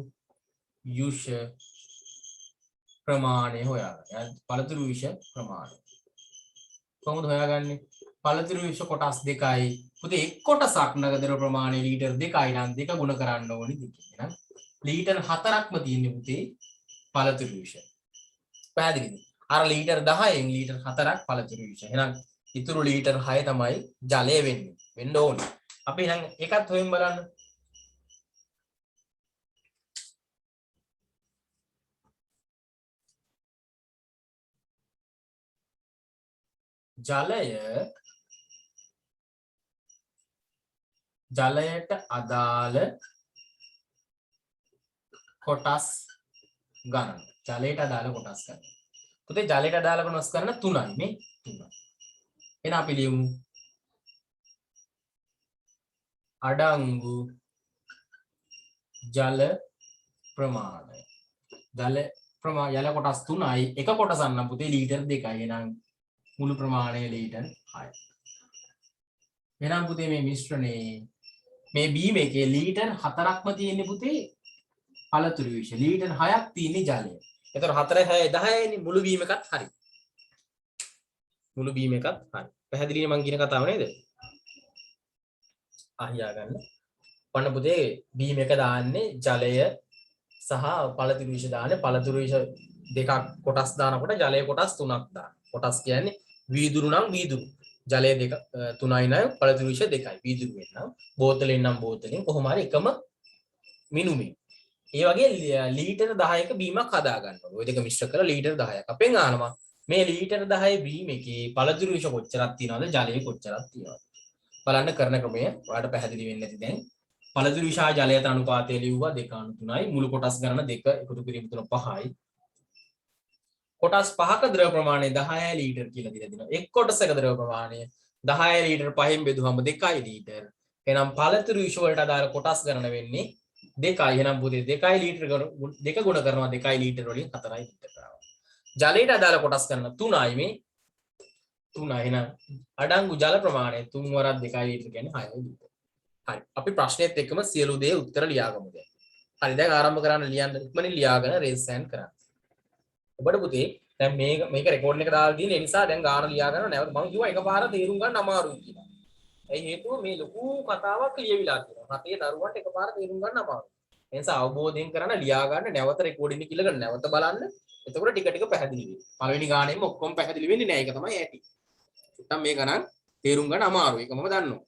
යුෂ ප්‍රමාණය හොයාගන්න. පළතුරු විෂ ප්‍රමාණය. කොහොමද හොයාගන්නේ? පළතුරු විෂ කොටස් දෙකයි. පුතේ එක් කොටසක් නගදර ප්‍රමාණය ලීටර් 2යි නම් 2 ගුණ කරන්න ඕනි 2. එහෙනම් ලීටර් 4ක්ම තියෙන්නේ පුතේ පළතුරු විෂ. පැහැදිලිද? අර ලීටර් 10න් ලීටර් 4ක් පළතුරු විෂ. එහෙනම් ඉතුරු ලීටර් 6 තමයි ජලය වෙන්නේ. වෙන්න ඕනේ. අපි එහෙනම් ඒකත් හොයමු බලන්න. ජලයට අදාළ කොටස් ගණන. ජලයට අදාළ කොටස් ගණන. පුතේ ජලයට අදාළ කොටස් ගණන 3යි නේ 3. එහෙනම් අපි ලියමු අඩංගු ජල ප්‍රමාණය. ජල කොටස් 3යි එක කොටසක් නම් පුතේ ලීටර් 2යි. එහෙනම් මුළු ප්‍රමාණය ලීටර් 6යි. එහෙනම් පුතේ මේ මිශ්‍රණේ මේ බීම එකේ ලීටර් 4ක්ම තියෙන්නේ පුතේ පළතුරු විෂ. ලීටර් 6ක් තියෙන්නේ ජලය. එතකොට 4 6 10යි නේ මුළු බීම එකත් හරි. මුළු බීම එකත් හරි. පැහැදිලිනේ මං කියන කතාව නේද? අහියා ගන්න. ඔන්න පුතේ බීම එක දාන්නේ ජලය සහ පළතුරු විෂ දාන්නේ. පළතුරු විෂ දෙකක් කොටස් දානකොට ජලය කොටස් 3ක් දාන. කොටස් කියන්නේ වීදුරු නම් වීදුරු. ජලය දෙක 3යි නම් පළතුරු විෂ 2යි. වීදුරු වෙන්නම් බෝතලෙන් නම් බෝතලෙන් කොහොම හරි එකම මිනුමේ. ඒ වගේ ලීටර් 10ක බීමක් හදා ගන්න ඕනේ. ওই දෙක මිශ්‍ර කරලා ලීටර් 10ක්. අපෙන් අහනවා මේ ලීටර් 10 බීම එකේ පළතුරු විෂ කොච්චරක් තියනවද ජලය කොච්චරක් තියනවද? බලන්න කරන ක්‍රමය ඔයාලට පැහැදිලි වෙන්නේ නැති දැන්. පළතුරු විෂ ජලයට අනුපාතය ලිව්වා 2:3යි. මුළු කොටස් ගණන 2 එකතු කිරීම තුන 5යි. කොටස් 5ක ද්‍රව ප්‍රමාණය 10 ලීටර් කියලා දීලා දිනවා. එක් කොටසක ද්‍රව ප්‍රමාණය 10 ලීටර් 5න් බෙදුවම 2 ලීටර්. එහෙනම් පළතුරු විෂ වලට අදාළ කොටස් ගණන වෙන්නේ 2යි. එහෙනම් පුතේ 2 ලීටර් 2 ගුණ කරනවා 2 ලීටර් වලින් 4යි ලීටර් කරනවා. ජලයට අදාළ කොටස් ගණන 3යි මේ 3. එහෙනම් අඩංගු ජල ප්‍රමාණය 3 වරක් 2 ලීටර් කියන්නේ 6 ලීටර්. හරි. අපි ප්‍රශ්නෙත් එක්කම සියලු දේ උත්තර ලියාගමු දැන්. හරි දැන් ආරම්භ කරන්න ලියන්න ඉක්මනින් ලියාගෙන රේස් සෑන් කරන්න. ඔබට පුතේ දැන් මේක රෙකෝඩින් එක දාලා තියෙන නිසා දැන් ගාන ලියා ගන්න නැවත මම කිව්වා එකපාර තේරුම් ගන්න අමාරුයි කියලා. ඒ හේතුව මේ ලොකු කතාවක් ලියවිලා තියෙනවා. රටේ දරුවන්ට එකපාර තේරුම් ගන්න අමාරුයි. ඒ නිසා අවබෝධයෙන් කරන්න ලියා ගන්න නැවත රෙකෝඩින් එක ඉල්ලගෙන නැවත බලන්න. එතකොට ටික ටික පැහැදිලි වෙයි. පළවෙනි ගානෙම ඔක්කොම පැහැදිලි වෙන්නේ නැහැ. ඒක තමයි ඇති. චුට්ටක් මේක නම් තේරුම් ගන්න අමාරුයි. ඒක මම දන්නවා.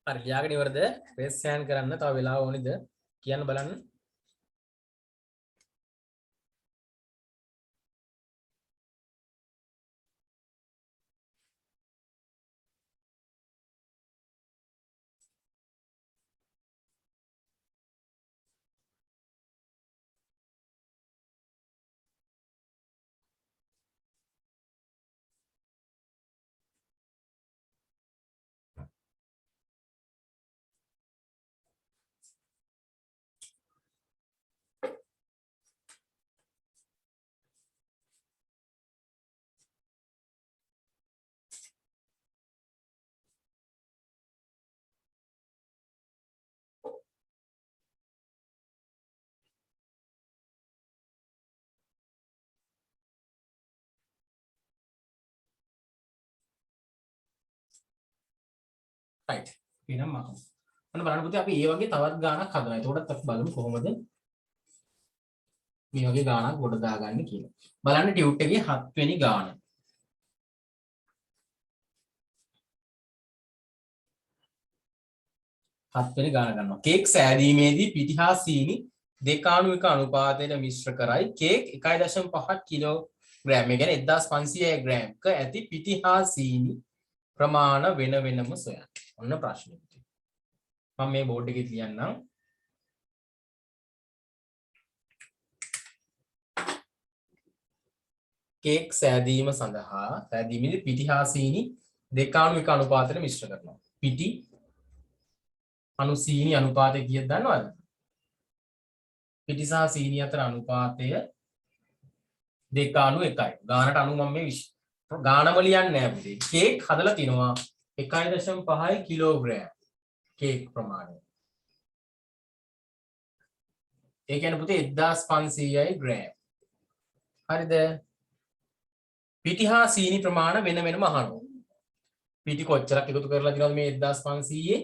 හරි ලියාගෙන ඉවරද? රේස් සෑන් කරන්න තව වෙලාව ඕනිද? කියන්න බලන්න. right එහෙනම් මම අන්න බලන්න පුතේ අපි මේ වගේ තවත් ගාණක් හදනවා. එතකොට අපි බලමු කොහොමද මේ වගේ ගාණක් ගොඩ දාගන්නේ කියලා. බලන්න ටියුට් එකේ 7 වෙනි ගාණ. 7 වෙනි ගාණ ගන්නවා. කේක් සෑදීමේදී පිටි හා සීනි 2:1 අනුපාතයට මිශ්‍ර කරයි. Cake 1.5 kilogram. ඒ කියන්නේ 1500 ග්‍රෑම්ක ඇති පිටි හා සීනි ප්‍රමාණ වෙන වෙනම සොයන්න. ඔන්න ප්‍රශ්නේ. මම මේ බෝඩ් එකේ ලියන්නම්. කේක් සෑදීම සඳහා සෑදීමේදී පිටි හා සීනි 2:1 අනුපාතයට මිශ්‍ර කරනවා. පිටි අනු සීනි අනුපාතය කීයද දන්නවද? පිටි සහ සීනි අතර අනුපාතය 2:1. ගානට අනුව මම මේ ගානම ලියන්නේ නැහැ පුතේ. කේක් හදලා තිනවා 1.5 කිලෝග්‍රෑම් කේක් ප්‍රමාණය. ඒ කියන්නේ පුතේ 1500යි ග්‍රෑම්. හරිද? පිටි හා සීනි ප්‍රමාණ වෙන වෙනම අහනවා. පිටි කොච්චරක් එකතු කරලා දිනවද මේ 1500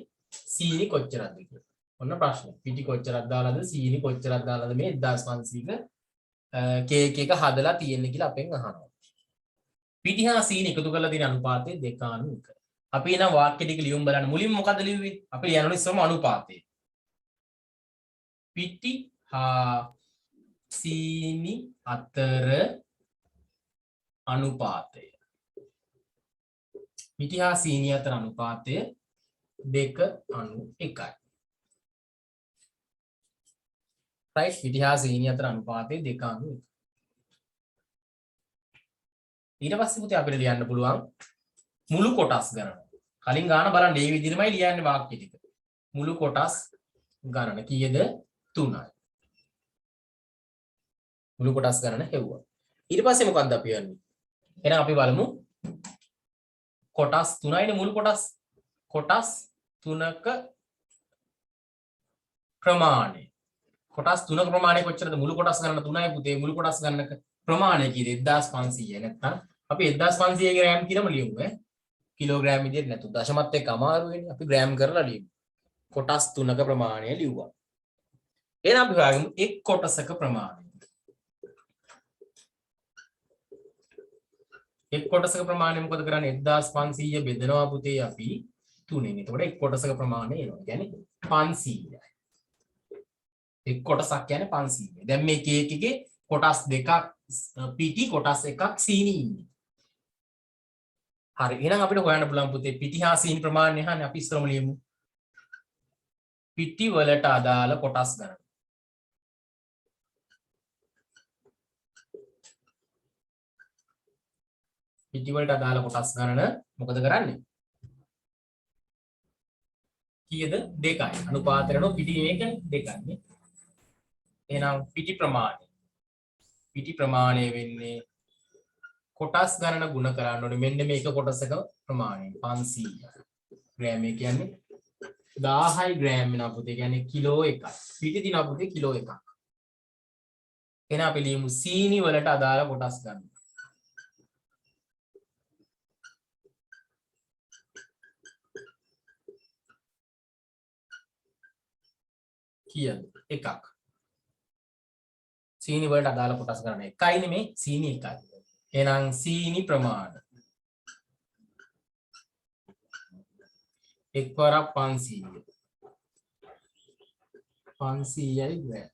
සීනි කොච්චරක්ද කියලා. ඔන්න ප්‍රශ්නේ. පිටි කොච්චරක් දාලාද සීනි කොච්චරක් දාලාද මේ 1500ක කේක් එක හදලා තියෙන්නේ කියලා අපෙන් අහනවා. පිටි හා සීනි එකතු කරලා තියෙන අනුපාතය 2:1. අපි එන වාක්‍ය ටික ලියමු බලන්න. මුලින්ම මොකද ලියුවේ? අපි ලියන්නේ ඉස්සෙල්ම අනුපාතය. පිටි හා සීනි අතර අනුපාතය. පිටි හා සීනි අතර අනුපාතය 2:1. right පිටි හා සීනි අතර අනුපාතය 2:1. ඊට පස්සේ පුතේ අපිට ලියන්න පුළුවන් මුළු කොටස් ගණන. කලින් ගාන බලන්න මේ විදිහමයි ලියන්නේ වාක්‍ය ටික. මුළු කොටස් ගණන කීයද? 3යි. මුළු කොටස් ගණන හෙව්වා. ඊට පස්සේ මොකක්ද අපි යන්නේ? එහෙනම් අපි බලමු කොටස් 3යිනේ මුළු කොටස්. කොටස් 3ක ප්‍රමාණය. කොටස් 3ක ප්‍රමාණය කොච්චරද? මුළු කොටස් ගණන 3යි පුතේ. මුළු කොටස් ගණනක ප්‍රමාණය කීයද? 1500. නැත්නම් අපි 1500 ග්‍රෑම් කියලාම ලියමු ඈ. කිලෝග්‍රෑම් විදිහට නැතු දශමත් එක්ක අමාරු වෙන්නේ. අපි ග්‍රෑම් කරලා ලියමු. කොටස් 3ක ප්‍රමාණය ලිව්වා. එහෙනම් අපි හොයාගමු එක් කොටසක ප්‍රමාණය. එක් කොටසක ප්‍රමාණය මොකද කරන්නේ? 1500 බෙදනවා පුතේ අපි 3ෙන්. එතකොට එක් කොටසක ප්‍රමාණය එනවා. කියන්නේ 500යි. එක් කොටසක් කියන්නේ 500. දැන් මේ කේක් එකේ කොටස් දෙකක් පිටි කොටස් එකක් සීනි ඉන්නේ. හරි. එහෙනම් අපිට හොයන්න පුළුවන් පුතේ පිටි හා සීනි ප්‍රමාණය අහන්නේ. අපි ඉස්සරම ලියමු. පිටි වලට අදාළ කොටස් ගණන. පිටි වලට අදාළ කොටස් ගණන මොකද කරන්නේ? කීයද? 2යි. අනුපාතයන පිටි මේකනේ 2යි. එහෙනම් පිටි ප්‍රමාණය. පිටි ප්‍රමාණය වෙන්නේ කොටස් ගණන ගුණ කරන්න ඕනේ. මෙන්න මේක කොටසක ප්‍රමාණය 500. ග්‍රෑම් ඒ කියන්නේ 1000යි ග්‍රෑම් වෙනවා පුතේ. කියන්නේ කිලෝ 1යි. පිටි දිනවා පුතේ කිලෝ 1ක්. එහෙනම් අපි ලියමු සීනි වලට අදාළ කොටස් ගන්න. කීයද? 1ක්. සීනි වලට අදාළ කොටස් ගන්න 1යි නෙමේ සීනි 1යි. එහෙනම් සීනි ප්‍රමාණය 1 වරක් 500. 500යි ග්‍රෑම්.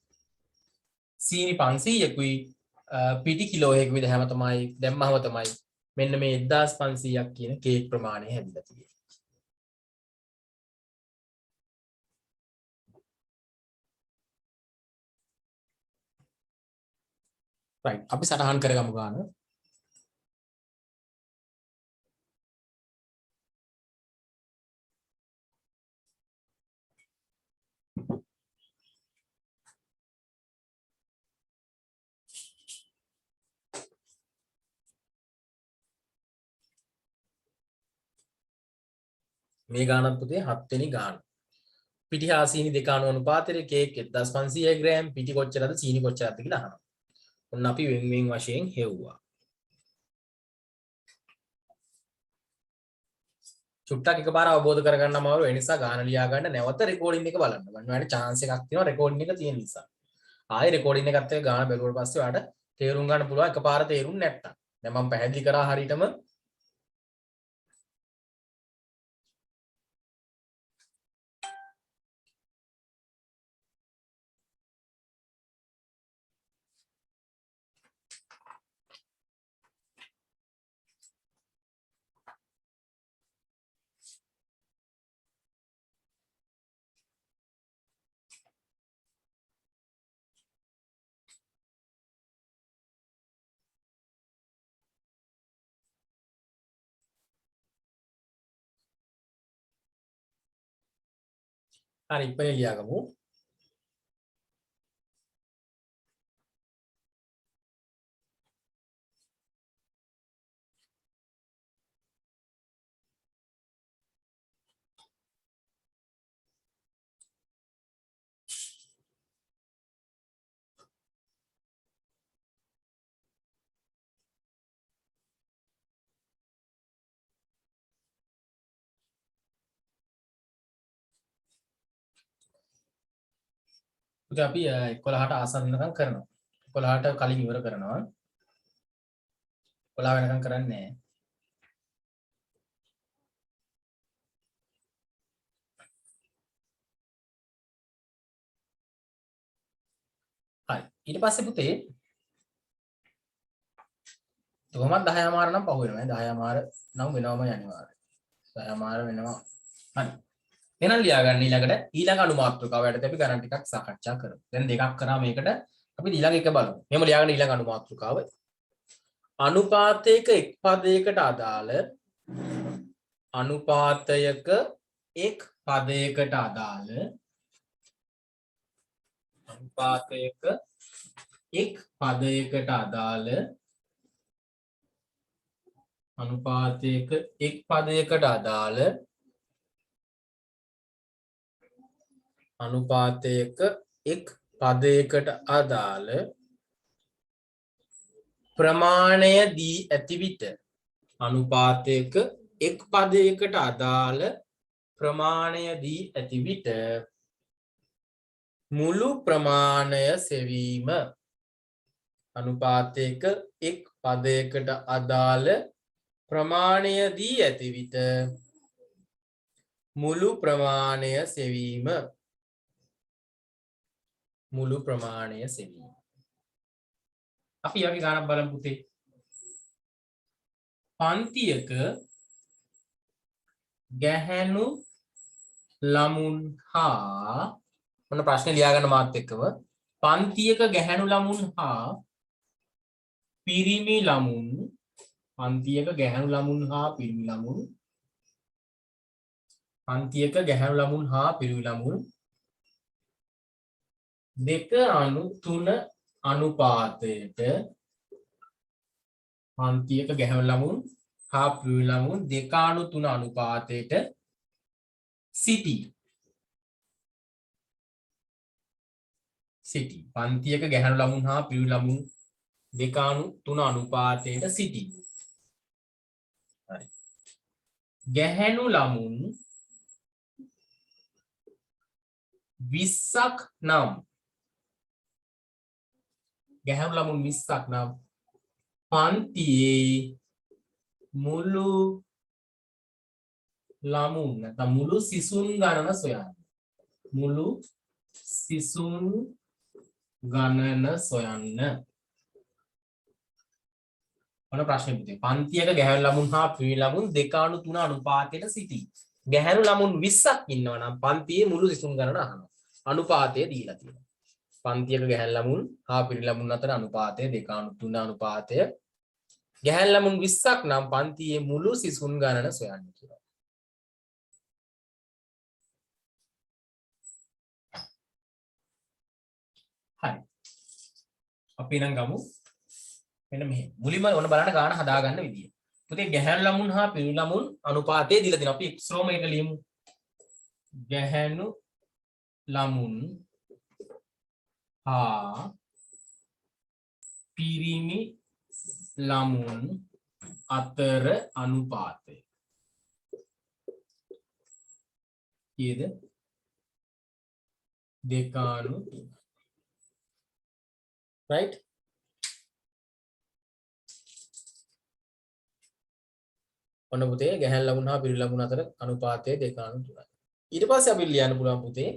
සීනි 500කුයි පිටි කිලෝ 1 විදිහම තමයි දැම්මම තමයි මෙන්න මේ 1500ක් කියන කේක් ප්‍රමාණය හැදිලා තියෙන්නේ. right අපි සටහන් කරගමු ගාන. මේ ගානත් පුතේ 7 වෙනි ගාන. පිටි හා සීනි 2:1 අනුපාතයේ කේක් 1500 ග්‍රෑම් පිටි කොච්චරද සීනි කොච්චරද කියලා අහනවා. ඔන්න අපි වෙන වෙන වශයෙන් හෙව්වා. චුට්ටක් එකපාර අවබෝධ කරගන්න අමාරු ඒ නිසා ගාන ලියා ගන්න නැවත රෙකෝඩින් එක බලන්න. ඔයාලට chance එකක් තියෙනවා රෙකෝඩින් එක තියෙන නිසා. ආයෙ රෙකෝඩින් එකත් එක්ක ගාන බැලුවට පස්සේ ඔයාලට තේරුම් ගන්න පුළුවන් එකපාර තේරුම් නැත්තම්. දැන් මම පැහැදිලි කරා හරියටම හරි ඉපේ ලියාගමු. ඉතින් අපි 11ට ආසන්න වෙනකම් කරනවා. 11ට කලින් ඉවර කරනවා. 11 වෙනකම් කරන්නේ නැහැ. හරි. ඊට පස්සේ පුතේ කොහොමද 10 මාර නම් පහු වෙනවා. 10 මාර නම් වෙනවමයි අනිවාර්යයෙන්. 10 මාර වෙනවා. හරි. එහෙනම් ලියා ගන්න ඊළඟ අනුමාත්‍රිකාව යටතේ අපි ගණන් ටිකක් සාකච්ඡා කරමු. දැන් දෙකක් කරා මේකට අපි ඊළඟ එක බලමු. මෙහෙම ලියා ගන්න ඊළඟ අනුමාත්‍රිකාව. අනුපාතයක එක් පදයකට අදාළ අනුපාතයක එක් පදයකට අදාළ අනුපාතයක එක් පදයකට අදාළ අනුපාතයක එක් පදයකට අදාළ අනුපාතයක එක් පදයකට අදාළ ප්‍රමාණය දී ඇති විට අනුපාතයක එක් පදයකට අදාළ ප්‍රමාණය දී ඇති විට මුළු ප්‍රමාණය සෙවීම අනුපාතයක එක් පදයකට අදාළ ප්‍රමාණය දී ඇති විට මුළු ප්‍රමාණය සෙවීම මුළු ප්‍රමාණය සෙවීම අපි යකි ගණන් බලමු පුතේ පන්තියක ගැහැණු ළමුන් හා මොන ප්‍රශ්නේ ලියා ගන්න මාත් එක්කව පන්තියක ගැහැණු ළමුන් හා පිරිමි ළමුන් පන්තියක ගැහැණු ළමුන් හා පිරිමි ළමුන් පන්තියක ගැහැණු ළමුන් හා පිරිමි ළමුන් 2:3 අනුපාතයට පන්තියක ගැහැණු ළමුන් හා පිරිමි ළමුන් 2:3 අනුපාතයට සිටි පන්තියක ගැහැණු ළමුන් හා පිරිමි ළමුන් 2:3 අනුපාතයට සිටි. හරි. ගැහැණු ළමුන් 20ක් නම් ගැහැණු ළමුන් 20ක් නම් පන්තියේ මුළු ළමුන් නැත්නම් මුළු සිසුන් ගණන සොයන්න. මුළු සිසුන් ගණන සොයන්න. මොන ප්‍රශ්නේ පුතේ? පන්තියක ගැහැණු ළමුන් හා පිරිමි ළමුන් 2:3 අනුපාතයට සිටී. ගැහැණු ළමුන් 20ක් ඉන්නවා නම් පන්තියේ මුළු සිසුන් ගණන අහනවා. අනුපාතය දීලා තියෙනවා. පන්තියක ගැහැණු ළමුන් හා පිරිමි ළමුන් අතර අනුපාතය 2:3 අනුපාතය. ගැහැණු ළමුන් 20ක් නම් පන්තියේ මුළු සිසුන් ගණන සොයන්න කියලා. හරි. අපි නම් ගමු මෙන්න මෙහෙම. මුලින්ම ඔන්න බලන්න ගාන හදාගන්න විදිය. පුතේ ගැහැණු ළමුන් හා පිරිමි ළමුන් අනුපාතය දීලා තියෙනවා. අපි x රෝම එක ලියමු. ගැහැණු ළමුන් හා පිරිමි ළමුන් අතර අනුපාතය. කීයද? දෙකාණු right. ඔන්න පුතේ ගැහැණු ලකුණු හා පිරිමි ලකුණු අතර අනුපාතය 2:3යි. ඊට පස්සේ අපි ලියන්න පුළුවන් පුතේ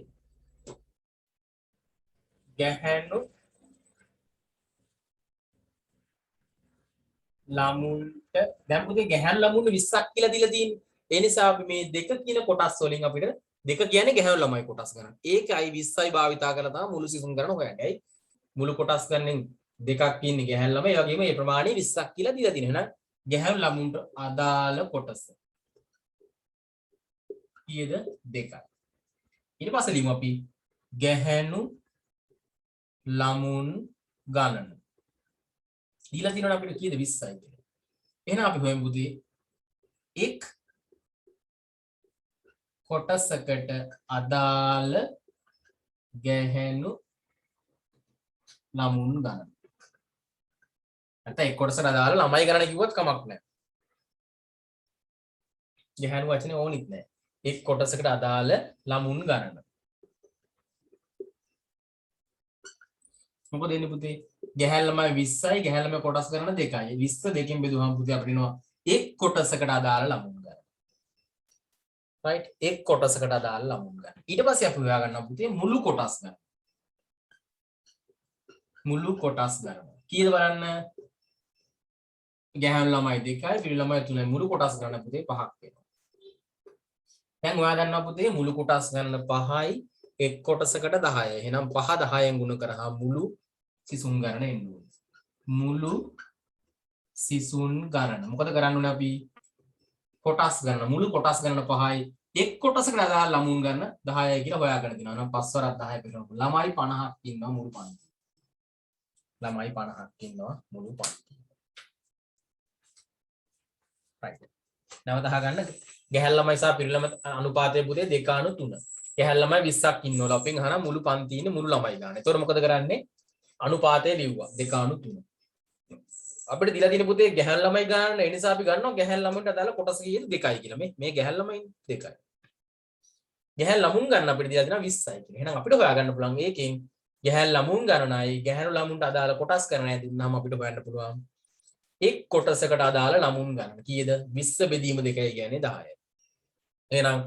ගැහැණු ළමුන්ට දැන් පුතේ ගැහැණු ළමුන්ට 20ක් කියලා දීලා තියෙන්නේ. ඒ නිසා අපි මේ දෙක කියන කොටස් වලින් අපිට දෙක කියන්නේ ගැහැණු ළමයි කොටස් ගන්න. ඒකයි 20යි භාවිතා කරලා තමයි මුළු සිසුන් ගණන හොයන්නේ. ඇයි? මුළු කොටස් ගන්නෙන් දෙකක් ඉන්නේ ගැහැණු ළමයි. ඒ වගේම මේ ප්‍රමාණය 20ක් කියලා දීලා තියෙනවා. එහෙනම් ගැහැණු ළමුන්ට අදාළ කොටස කීයද? 2යි. ඊට පස්සේ ලියමු අපි ගැහැණු ළමුන් ගණන. දීලා තියෙනවා අපිට කීයද? 20යි කියලා. එහෙනම් අපි හොයමු පුතේ එක් කොටසකට අදාළ ගැහැණු ළමුන් ගණන. නැත්නම් එක් කොටසකට අදාළ ළමයි ගණන කිව්වත් කමක් නැහැ. ගැහැණු වචනේ ඕනෙත් නැහැ. එක් කොටසකට අදාළ ළමුන් ගණන. මොකද එන්නේ පුතේ? ගැහැණු ළමයි 20යි ගැහැණු ළමයි කොටස් ගණන 2යි. 20 දෙකෙන් බෙදුවහම පුතේ අපිට එනවා එක් කොටසකට අදාළ ළමුන් ගණන. right එක් කොටසකට අදාළ ළමුන් ගණන. ඊට පස්සේ අපි හොයා ගන්නවා පුතේ මුළු කොටස් ගණන. මුළු කොටස් ගණන. කීයද බලන්න? ගැහැණු ළමයි 2යි පිරිමි ළමයි 3යි මුළු කොටස් ගණන පුතේ 5ක් වෙනවා. දැන් ඔයා දන්නවා පුතේ මුළු කොටස් ගණන 5යි එක් කොටසකට 10යි. එහෙනම් 5 10ෙන් ගුණ කරාම මුළු සිසුන් ගණන එන්න ඕනේ. මුළු සිසුන් ගණන. මොකද කරන්න ඕනේ අපි? කොටස් ගණන. මුළු කොටස් ගණන 5යි එක් කොටසකට අදාළ ළමුන් ගණන 10යි කියලා හොයාගෙන දිනවා. නම් 5 වරක් 10 කරනවා. ළමයි 50ක් ඉන්නවා මුළු පන්තියේ. ළමයි 50ක් ඉන්නවා මුළු පන්තියේ. right. නැවත අහගන්න ගැහැණු ළමයි සහ පිරිමි ළමයි අනුපාතය පුතේ 2:3. ගැහැණු ළමයි 20ක් ඉන්නවලු. අපෙන් අහන මුළු පන්තියේ ඉන්න මුළු ළමයි ගන්න. එතකොට මොකද කරන්නේ? අනුපාතය ලිව්වා 2:3. අපිට දීලා තියෙන පුතේ ගැහැණු ළමයි ගන්න. ඒ නිසා අපි ගන්නවා ගැහැණු ළමයින්ට අදාළ කොටස කීයද? 2යි කියලා. මේ ගැහැණු ළමයි 2යි. ගැහැණු ළමුන් ගන්න අපිට දීලා තියෙනවා 20යි කියලා. එහෙනම් අපිට හොයාගන්න පුළුවන් ඒකෙන් ගැහැණු ළමුන් ගණනයි ගැහැණු ළමුන්ට අදාළ කොටස් ගණනයි දුන්නාම අපිට හොයන්න පුළුවන් එක් කොටසකට අදාළ ළමුන් ගණන කීයද? 20 බෙදීම 2යි කියන්නේ 10යි. එහෙනම්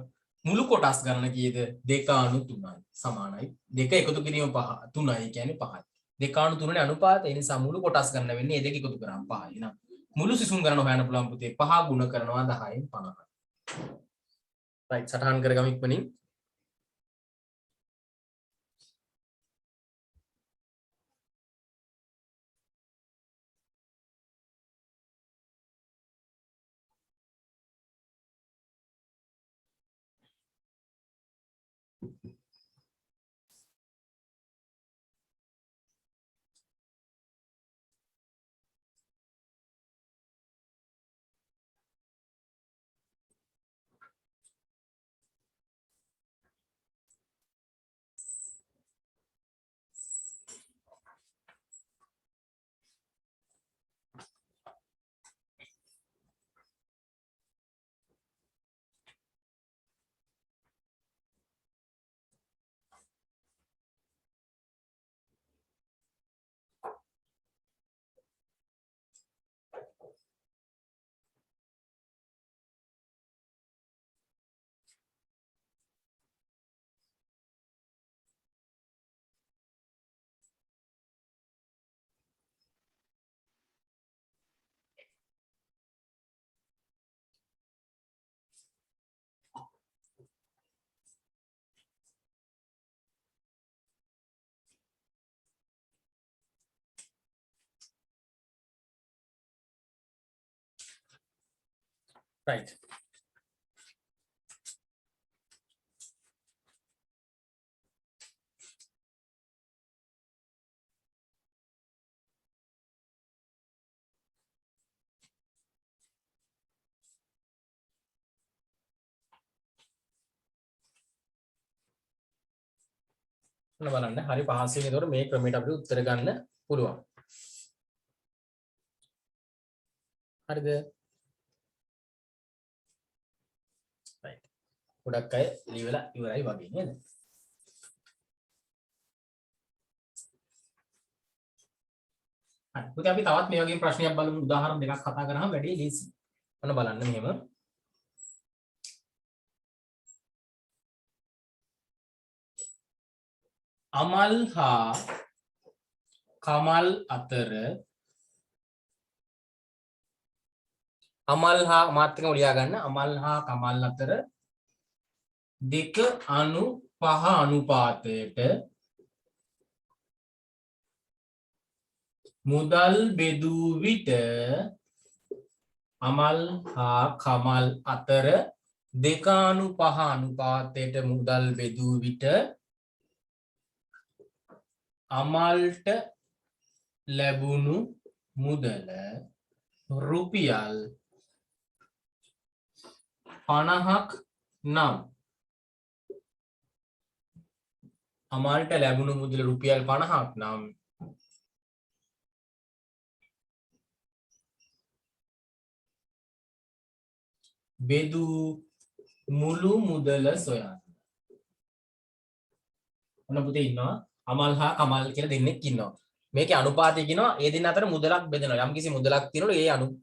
මුළු කොටස් ගණන කීයද? 2:3යි සමානයි. 2 එකතු කිරීම 5 3යි කියන්නේ 5යි. 2:3නේ අනුපාතය. ඒ නිසා මුළු කොටස් ගණන වෙන්නේ මේ දෙක එකතු කරාම 5යි. එහෙනම් මුළු සිසුන් ගණන හොයන්න පුළුවන් පුතේ 5 ගුණ කරනවා 10න් 50යි. right සටහන් කරගමු ඉක්මනින්. right ඔන්න බලන්න හරි පහසුවෙන් ඒතකොට මේ ක්‍රමයට අපිට උත්තර ගන්න පුළුවන්. හරිද? right ගොඩක් අය ලියවලා ඉවරයි වගේ නේද? හරි. පුතේ අපි තවත් මේ වගේ ප්‍රශ්නයක් බලමු. උදාහරණ දෙකක් කතා කරාම වැඩි ලීසි. ඔන්න බලන්න මෙහෙම. අමල් හා කමල් අතර අමල් හා මාත්‍රිකව ලියා ගන්න. අමල් හා කමල් අතර 2:5 අනුපාතයට මුදල් බෙදූ විට අමල් හා කමල් අතර 2:5 අනුපාතයට මුදල් බෙදූ විට අමල්ට ලැබුණු මුදල රුපියල් 50ක් නම් අමල්ට ලැබුණු මුදල රුපියල් 50ක් නම් බෙදූ මුළු මුදල සොයන්න. ඔන්න පුතේ ඉන්නවා අමල් හා කමල් කියලා දෙන්නෙක් ඉන්නවා. මේකේ අනුපාතය කියනවා ඒ දෙන්න අතර මුදලක් බෙදනවා. යම් කිසි මුදලක් තියෙනවලු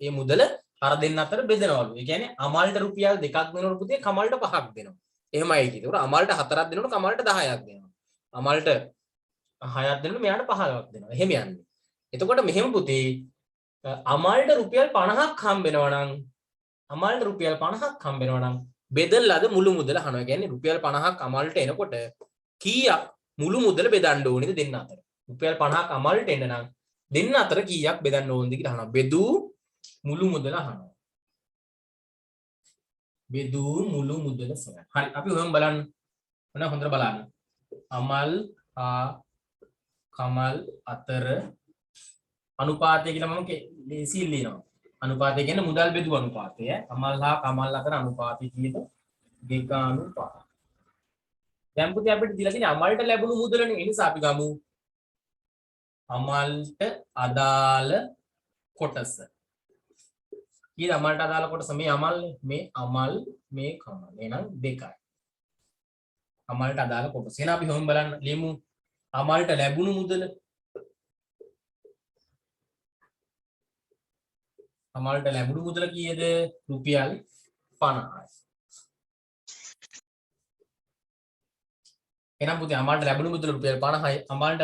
ඒ මුදල අර දෙන්න අතර බෙදනවලු. ඒ කියන්නේ අමල්ට රුපියල් 2ක් දෙනවලු පුතේ කමල්ට 5ක් දෙනවා. එහෙමයි කිව්වේ. ඒකට අමල්ට 4ක් දෙනවලු කමල්ට 10ක් දෙනවා. අමල්ට 6ක් දෙනවලු මෙයාට 15ක් දෙනවා. එහෙම යන්නේ. එතකොට මෙහෙම පුතේ අමල්ට රුපියල් 50ක් හම්බ වෙනවා නම් අමල්ට රුපියල් 50ක් හම්බ වෙනවා නම් බෙදලාද මුළු මුදල අහනවා. ඒ කියන්නේ රුපියල් 50ක් අමල්ට එනකොට කීයක් මුළු මුදල බෙදන්න ඕනේද දෙන්න අතර? රුපියල් 50ක් අමල්ට එන්න නම් දෙන්න අතර කීයක් බෙදන්න ඕනද කියලා අහනවා. බෙදූ මුළු මුදල අහනවා. බෙදූ මුළු මුදල සොයන්න. හරි අපි ඔයම බලන්න. මොනවා හොඳට බලන්න. අමල් හා කමල් අතර අනුපාතය කියලා මම ලේසියෙන් ලියනවා. අනුපාතය කියන්නේ මුදල් බෙදුව අනුපාතය. අමල් හා කමල් අතර අනුපාතය කීයද? 2:5. දැන් පුතේ අපිට දීලා තියෙන්නේ අමල්ට ලැබුණු මුදලනේ. ඒ නිසා අපි ගමු අමල්ට අදාළ කොටස. කීයද අමල්ට අදාළ කොටස? මේ අමල්නේ. මේ අමල් මේ කමල්. එහෙනම් 2යි. අමල්ට අදාළ කොටස. එහෙනම් අපි හොම් බලන්න ලියමු. අමල්ට ලැබුණු මුදල අමල්ට ලැබුණු මුදල කීයද? රුපියල් 50යි. එහෙනම් පුතේ අමල්ට ලැබුණු මුදල රුපියල් 50යි. අමල්ට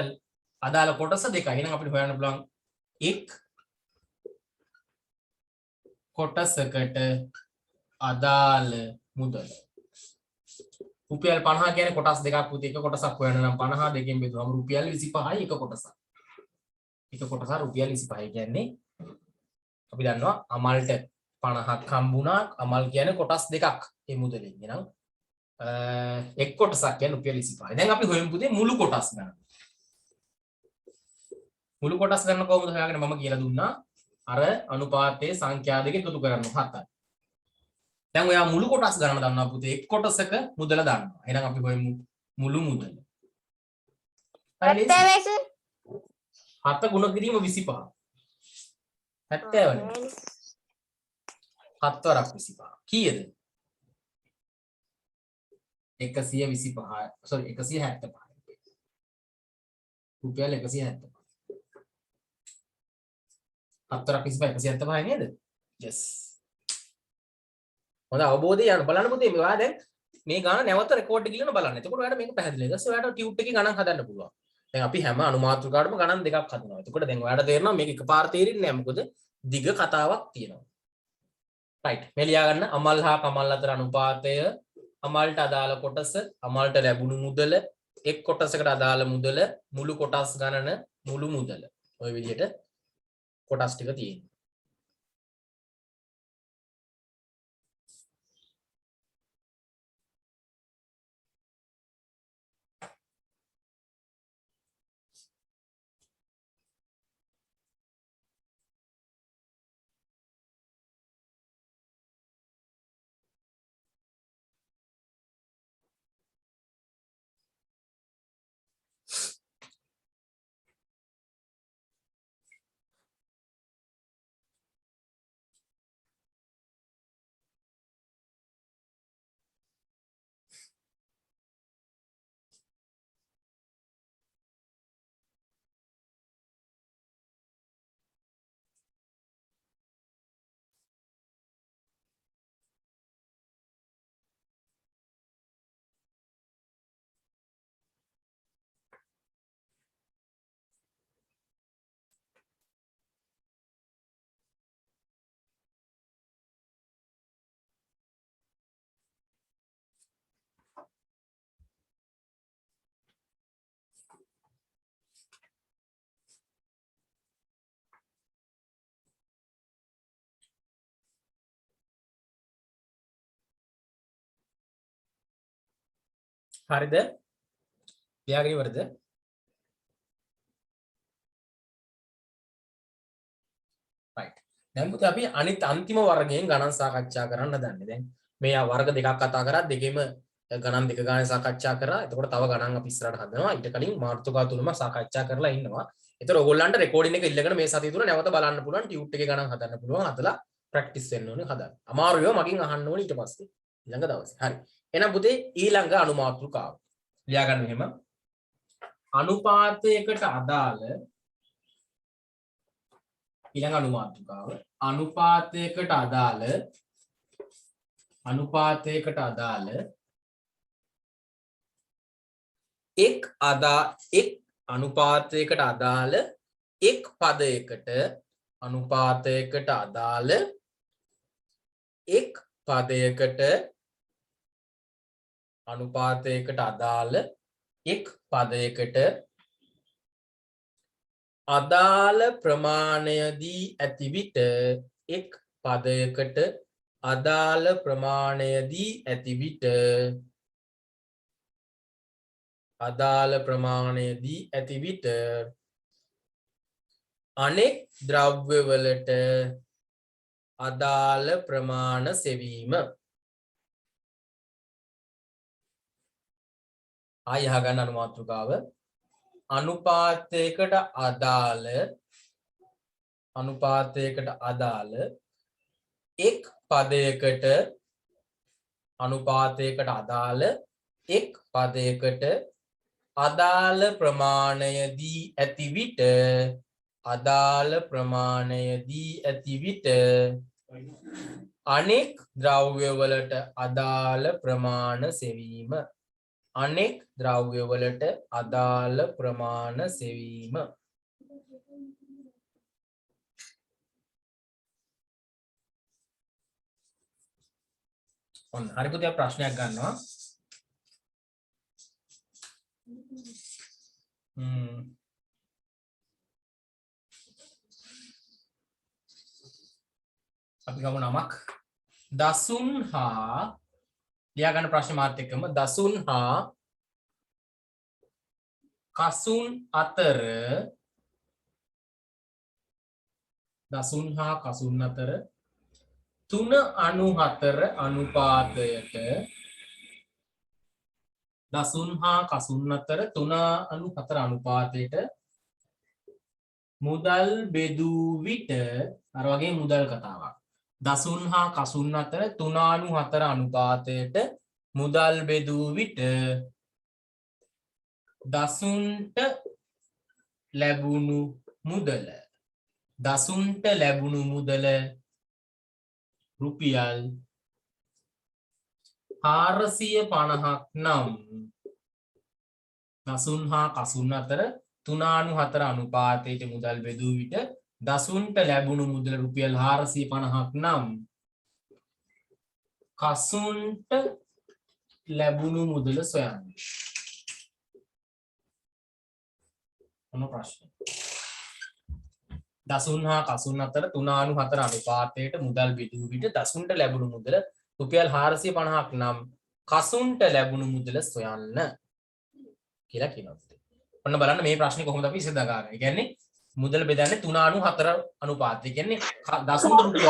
අදාළ කොටස 2යි. එහෙනම් අපිට හොයන්න පුළුවන් එක් කොටසකට අදාළ මුදල. රුපියල් 50 කියන්නේ කොටස් දෙකක් පුතේ. එක කොටසක් හොයන්න නම් 50 දෙකෙන් බෙදුවම රුපියල් 25යි එක කොටසක්. එක කොටසක් රුපියල් 25යි කියන්නේ අපි දන්නවා අමල්ට 50ක් හම්බුණා. අමල් කියන්නේ කොටස් දෙකක් ඒ මුදලෙන්. එහෙනම් එක් කොටසක් කියන්නේ රුපියල් 25යි. දැන් අපි හොයමු පුතේ මුළු කොටස් ගන්න. මුළු කොටස් ගන්න කොහොමද හොයාගන්නේ? මම කියලා දුන්නා. අර අනුපාතයේ සංඛ්‍යා දෙක එකතු කරන්න 7යි. දැන් ඔයා මුළු කොටස් ගන්න දන්නවා පුතේ. එක් කොටසක මුදල දන්නවා. එහෙනම් අපි හොයමු මුළු මුදල. 7 ගුණ කිරීම 25. 70 නේ. 7 වරක් 25. කීයද? 125. sorry 175. රුපියල් 175. 7 වරක් 25 175 නේද? yes. හොඳ අවබෝධය යන බලන්න පුතේ මේවා දැන් මේ ගාන නැවත රෙකෝඩ් එක ගිහලා බලන්න. එතකොට ඔයාලට මේක පැහැදිලි. ඊට පස්සේ ඔයාලට ටියුට් එකේ ගණන් හදන්න පුළුවන්. දැන් අපි හැම අනුමාත්‍රකාවකටම ගණන් දෙකක් හදනවා. එතකොට දැන් ඔයාලට තේරෙනවා මේක එකපාර තේරෙන්නේ නැහැ. මොකද දිග කතාවක් තියෙනවා. right. මේ ලියා ගන්න අමල් හා කමල් අතර අනුපාතය, අමල්ට අදාළ කොටස, අමල්ට ලැබුණු මුදල, එක් කොටසකට අදාළ මුදල, මුළු කොටස් ගණන, මුළු මුදල. ඔය විදිහට කොටස් ටික තියෙනවා. හරිද? ලියාගෙන ඉවරද? right. දැන් පුතේ අපි අනිත් අන්තිම වර්ගයෙන් ගණන් සාකච්ඡා කරන්න හදන්නේ. දැන් මේ වර්ග දෙකක් කතා කරා දෙකෙම ගණන් දෙක ගානේ සාකච්ඡා කරා. එතකොට තව ගණන් අපි ඉස්සරහට හදනවා. ඊට කලින් මාතෘකා තුනම සාකච්ඡා කරලා ඉන්නවා. ඒතර ඔයගොල්ලන්ට රෙකෝඩින් එක ඉල්ලගෙන මේ සතිය තුන නැවත බලන්න පුළුවන්. ටියුට් එකේ ගණන් හදන්න පුළුවන්. හදලා ප්‍රැක්ටිස් වෙන්න ඕනේ හදන්න. අමාරුයි මගෙන් අහන්න ඕනේ ඊට පස්සේ ඊළඟ දවසේ. හරි. එහෙනම් පුතේ ඊළඟ අනුමාතෘකාව. ලියා ගන්න මෙහෙම. අනුපාතයකට අදාළ ඊළඟ අනුමාතෘකාව. අනුපාතයකට අදාළ එක් අනුපාතයකට අදාළ එක් පදයකට අනුපාතයකට අදාළ එක් පදයකට අනුපාතයකට අදාළ එක් පදයකට අදාළ ප්‍රමාණයදී ඇති විට එක් පදයකට අදාළ ප්‍රමාණයදී ඇති විට අදාළ ප්‍රමාණයදී ඇති විට අනෙක් ද්‍රව්‍යවලට අදාළ ප්‍රමාණ සෙවීම. ආය අහගන්න අනුමාතෘකාව. අනුපාතයකට අදාළ එක් පදයකට අනුපාතයකට අදාළ එක් පදයකට අදාළ ප්‍රමාණයදී ඇති විට අදාළ ප්‍රමාණයදී ඇති විට අනෙක් ද්‍රව්‍යවලට අදාළ ප්‍රමාණ සෙවීම. අනෙක් ද්‍රව්‍යවලට අදාළ ප්‍රමාණ සෙවීම. ඔන්න හරි පුතේ ප්‍රශ්නයක් ගන්නවා. අපි ගමු නමක්. දසුන් හා ලියා ගන්න ප්‍රශ්න මාත් එක්කම. දසුන් හා කසුන් අතර තුන අනු හතර අනුපාතයට දසුන් හා කසුන් අතර තුන අනු හතර අනුපාතයට මුදල් බෙදූ විට අර වගේ මුදල් කතාවක්. දසුන් හා කසුන් අතර තුන අනු හතර අනුපාතයට මුදල් බෙදූ විට දසුන්ට ලැබුණු මුදල රුපියල් 450ක් නම් දසුන් හා කසුන් අතර 3/4 අනුපාතයට මුදල් බෙදූ විට දසුන්ට ලැබුණු මුදල රුපියල් 450ක් නම් කසුන්ට ලැබුණු මුදල සොයන්න. මොන ප්‍රශ්න? දසුන් හා කසුන් අතර 3/4 අනුපාතයට මුදල් බෙදූ විට දසුන්ට ලැබුණු මුදල රුපියල් 450ක් නම් කසුන්ට ලැබුණු මුදල සොයන්න කියලා කියනවා. ඔන්න බලන්න මේ ප්‍රශ්නේ කොහොමද අපි විසඳගන්නේ. ඒ කියන්නේ මුදල් බෙදන්නේ 3/4 අනුපාතය. ඒ කියන්නේ දසුන්ට රුපියල්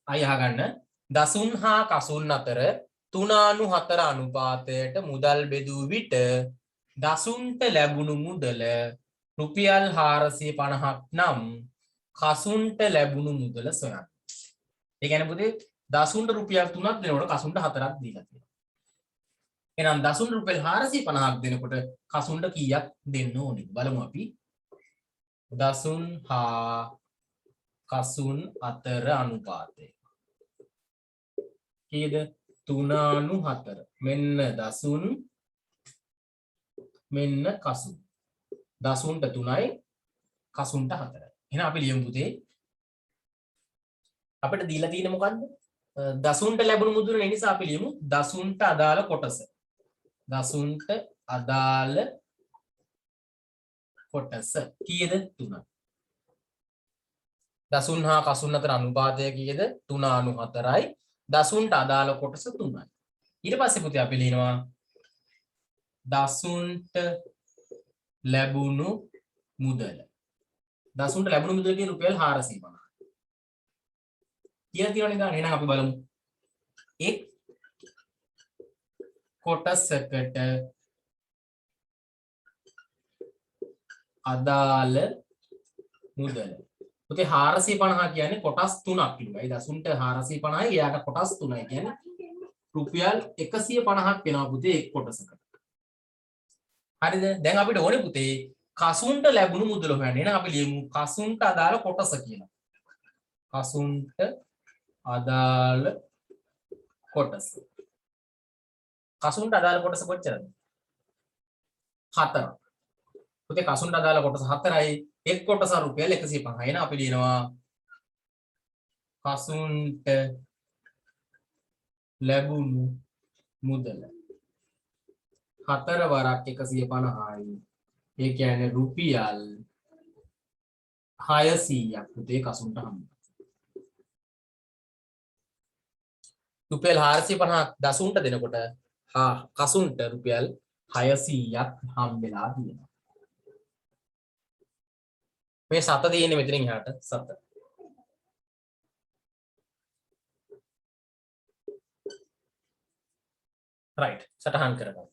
අය අහගන්න. දසුන් හා කසුන් අතර 3/4 අනුපාතයට මුදල් බෙදූ විට දසුන්ට ලැබුණු මුදල රුපියල් 450ක් නම් කසුන්ට ලැබුණු මුදල සොයන්න. ඒ කියන්නේ පුතේ දසුන්ට රුපියල් 3ක් දෙනකොට කසුන්ට 4ක් දීලා තියෙනවා. එහෙනම් දසුන්ට රුපියල් 450ක් දෙනකොට කසුන්ට කීයක් දෙන්න ඕනේ බලමු අපි. දසුන් හා කසුන් අතර අනුපාතය කීයද? 3/4. මෙන්න දසුන් මෙන්න කසුන්. දසුන්ට 3යි කසුන්ට 4යි. එහෙනම් අපි ලියමු පුතේ. අපිට දීලා තියෙන්නේ මොකද්ද? දසුන්ට ලැබුණු මුදල නිසා අපි ලියමු දසුන්ට අදාළ කොටස. දසුන්ට අදාළ කොටස කීයද? 3. දසුන් හා කසුන් අතර අනුපාතය කීයද? 3/4යි. දසුන්ට අදාළ කොටස 3යි. ඊට පස්සේ පුතේ අපි ලියනවා දසුන්ට ලැබුණු මුදල. දසුන්ට ලැබුණු මුදල කියන්නේ රුපියල් 450. කියලා තියෙනවනේ ගන්න. එහෙනම් අපි බලමු. එක් කොටසකට අදාළ මුදල. පුතේ 450 කියන්නේ කොටස් 3ක් ඉන්නයි. දසුන්ට 450යි එයාට කොටස් 3යි කියන්නේ රුපියල් 150ක් වෙනවා පුතේ එක් කොටසකට. හරිද? දැන් අපිට ඕනේ පුතේ කසුන්ට ලැබුණු මුදල හොයන්න. එහෙනම් අපි ලියමු කසුන්ට අදාළ කොටස කියලා. කසුන්ට අදාළ කොටස. කසුන්ට අදාළ කොටස කොච්චරද? 4ක්. පුතේ කසුන්ට අදාළ කොටස 4යි. එක් කොටස රුපියල් 150. එහෙනම් අපි ලියනවා කසුන්ට ලැබුණු මුදල 4 වරක් 150යි. ඒ කියන්නේ රුපියල් 600ක් පුතේ කසුන්ට හම්බුනා. රුපියල් 450ක් දසුන්ට දෙනකොට කසුන්ට රුපියල් 600ක් හම්බෙලා තියෙනවා. මේ 7 තියෙන්නේ මෙතනින් එහාට 7. right සටහන් කරගන්න.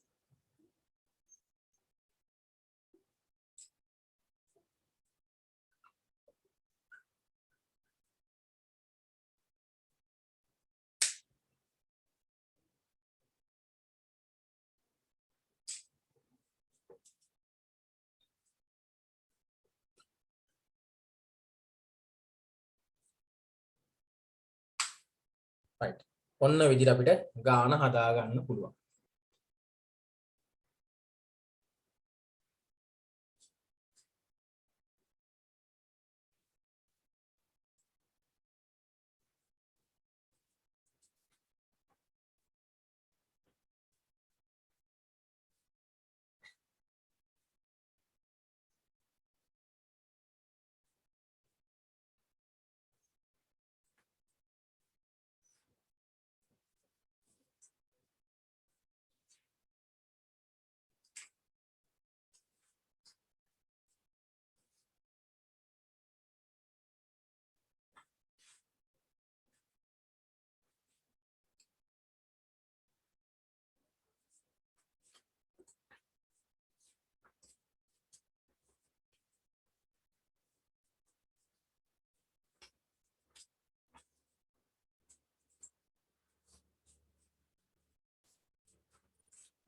right ඔන්න විදිහට අපිට ගාන හදා ගන්න පුළුවන්.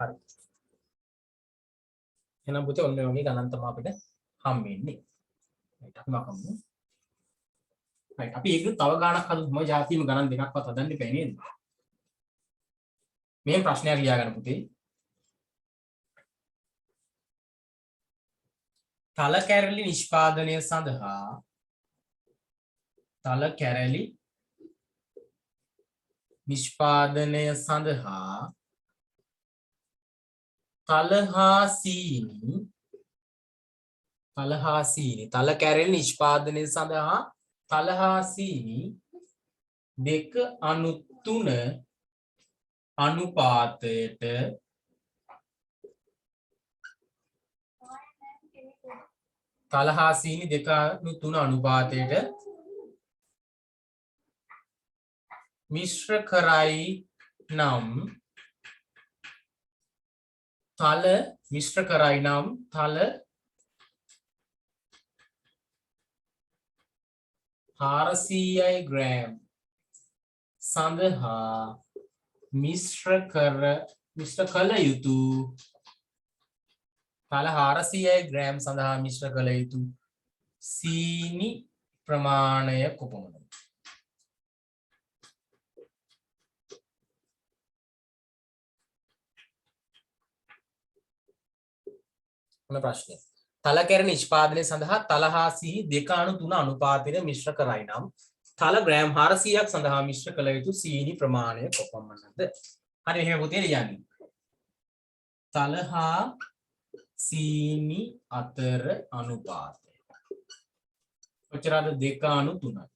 හරි. එහෙනම් පුතේ ඔන්න ඔය ගණන් තමයි අපිට හම්බෙන්නේ. right අපි මකමු. right අපි ඒක තව ගාණක් හදමු. මම ජාතිම ගණන් දෙකක්වත් හදන්න ඉපේ නේද? මේ ප්‍රශ්නයක් ලියා ගන්න පුතේ. තල කැරලි නිෂ්පාදනය සඳහා තල කැරලි නිෂ්පාදනය සඳහා තල හා සීනි 2:3 අනුපාතයට තල හා සීනි 2:3 අනුපාතයට මිශ්‍ර කරයි නම් තල 400යි ග්‍රෑම් සඳහා මිශ්‍ර කළ යුතු තල 400යි ග්‍රෑම් සඳහා මිශ්‍ර කළ යුතු සීනි ප්‍රමාණය කොපමණද? මොන ප්‍රශ්නය? තල කැරලි නිෂ්පාදනය සඳහා තල හා සීනි 2:3 අනුපාතයට මිශ්‍ර කරයි නම් තල ග්‍රෑම් 400ක් සඳහා මිශ්‍ර කළ යුතු සීනි ප්‍රමාණය කොපමණද? හරි මෙහෙම පුතේ ලියන්න. තල හා සීනි අතර අනුපාතය. කොච්චරද? 2:3.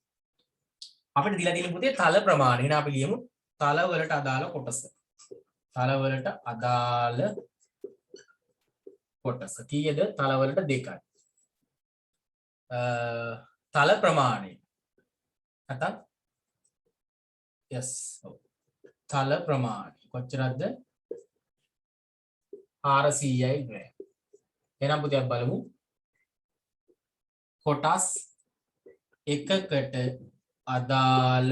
අපිට දීලා තියෙන පුතේ තල ප්‍රමාණය. එහෙනම් අපි ලියමු තල වලට අදාළ කොටස. තල වලට අදාළ කොටස කීයද? තල වලට 2යි. තල ප්‍රමාණය නැත්නම් yes තල ප්‍රමාණය කොච්චරද? 400යි ග්‍රෑම්. එහෙනම් පුතේ අපි බලමු කොටස් එකකට අදාළ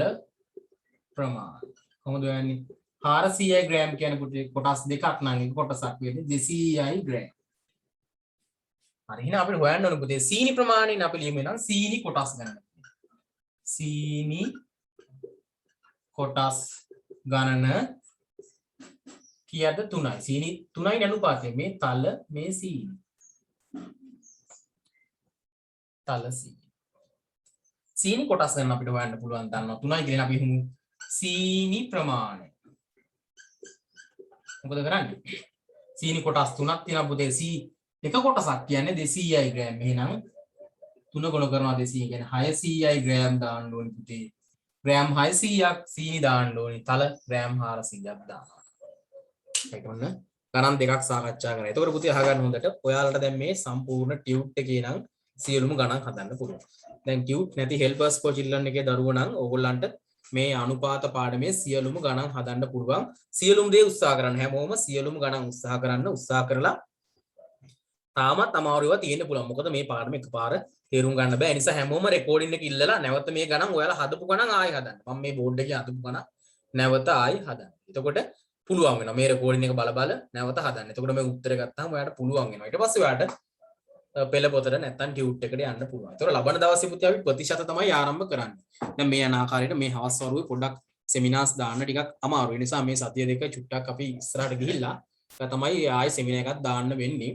ප්‍රමාණය කොහොමද හොයන්නේ? 400යි ග්‍රෑම් කියන්නේ පුතේ කොටස් දෙකක් නම් එක කොටසක් වෙන්නේ 200යි ග්‍රෑම්. හරි එහෙනම් අපිට හොයන්න ඕන පුතේ සීනි ප්‍රමාණයෙන් අපි ලියමු නම් සීනි කොටස් ගණන. සීනි කොටස් ගණන කීයද? 3යි. සීනි 3යි අනුපාතය මේ තල මේ සීනි. තල සීනි. සීනි කොටස් ගණන අපිට හොයන්න පුළුවන් දන්නවා 3යි කියලා අපි හිමු සීනි ප්‍රමාණය. මොකද කරන්නේ? සීනි කොටස් 3ක් තියෙනවා පුතේ. එක කොටසක් කියන්නේ 200යි ග්‍රෑම්. එහෙනම් 3 ගුණ කරනවා 200 කියන්නේ 600යි ග්‍රෑම් දාන්න ඕනේ පුතේ. ග්‍රෑම් 600ක් සීනි දාන්න ඕනේ. තල ග්‍රෑම් 400ක් දානවා. ඒක ඔන්න ගණන් දෙකක් සාකච්ඡා කරා. එතකොට පුතේ අහගන්න හොඳට ඔයාලට දැන් මේ සම්පූර්ණ ටියුට් එකේ නම් සියලුම ගණන් හදන්න පුළුවන්. දැන් ටියුට් නැති හෙල්පර්ස් for children එකේ දරුවෝ නම් ඕගොල්ලන්ට මේ අනුපාත පාඩමේ සියලුම ගණන් හදන්න පුළුවන්. සියලුම දේ උත්සාහ කරන්න. හැමෝම සියලුම ගණන් උත්සාහ කරලා තාමත් අමාරුව තියෙන්න පුළුවන්. මොකද මේ පාඩම එකපාර තේරුම් ගන්න බෑ. ඒ නිසා හැමෝම රෙකෝඩින් එක ඉල්ලලා නැවත මේ ගණන් ඔයාලා හදපු ගණන් ආයෙ හදන්න. මම මේ බෝඩ් එකේ හදපු ගණන් නැවත ආයෙ හදන්න. එතකොට පුළුවන් වෙනවා මේ රෙකෝඩින් එක බල නැවත හදන්න. එතකොට මේ උත්තර ගත්තාම ඔයාලට පුළුවන් වෙනවා. ඊට පස්සේ ඔයාලට පෙළ පොතට නැත්තම් ටියුට් එකට යන්න පුළුවන්. ඒතකොට ලබන දවසේ පුතේ අපි ප්‍රතිශත තමයි ආරම්භ කරන්නේ. දැන් මේ යන ආකාරයට මේ හවස් වරුවේ පොඩ්ඩක් සෙමිනාර්ස් දාන්න ටිකක් අමාරු. ඒ නිසා මේ සතිය දෙක චුට්ටක් අපි ඉස්සරහට ගිහිල්ලා තමයි ආයෙ සෙමිනාර් එකක් දාන්න වෙන්නේ.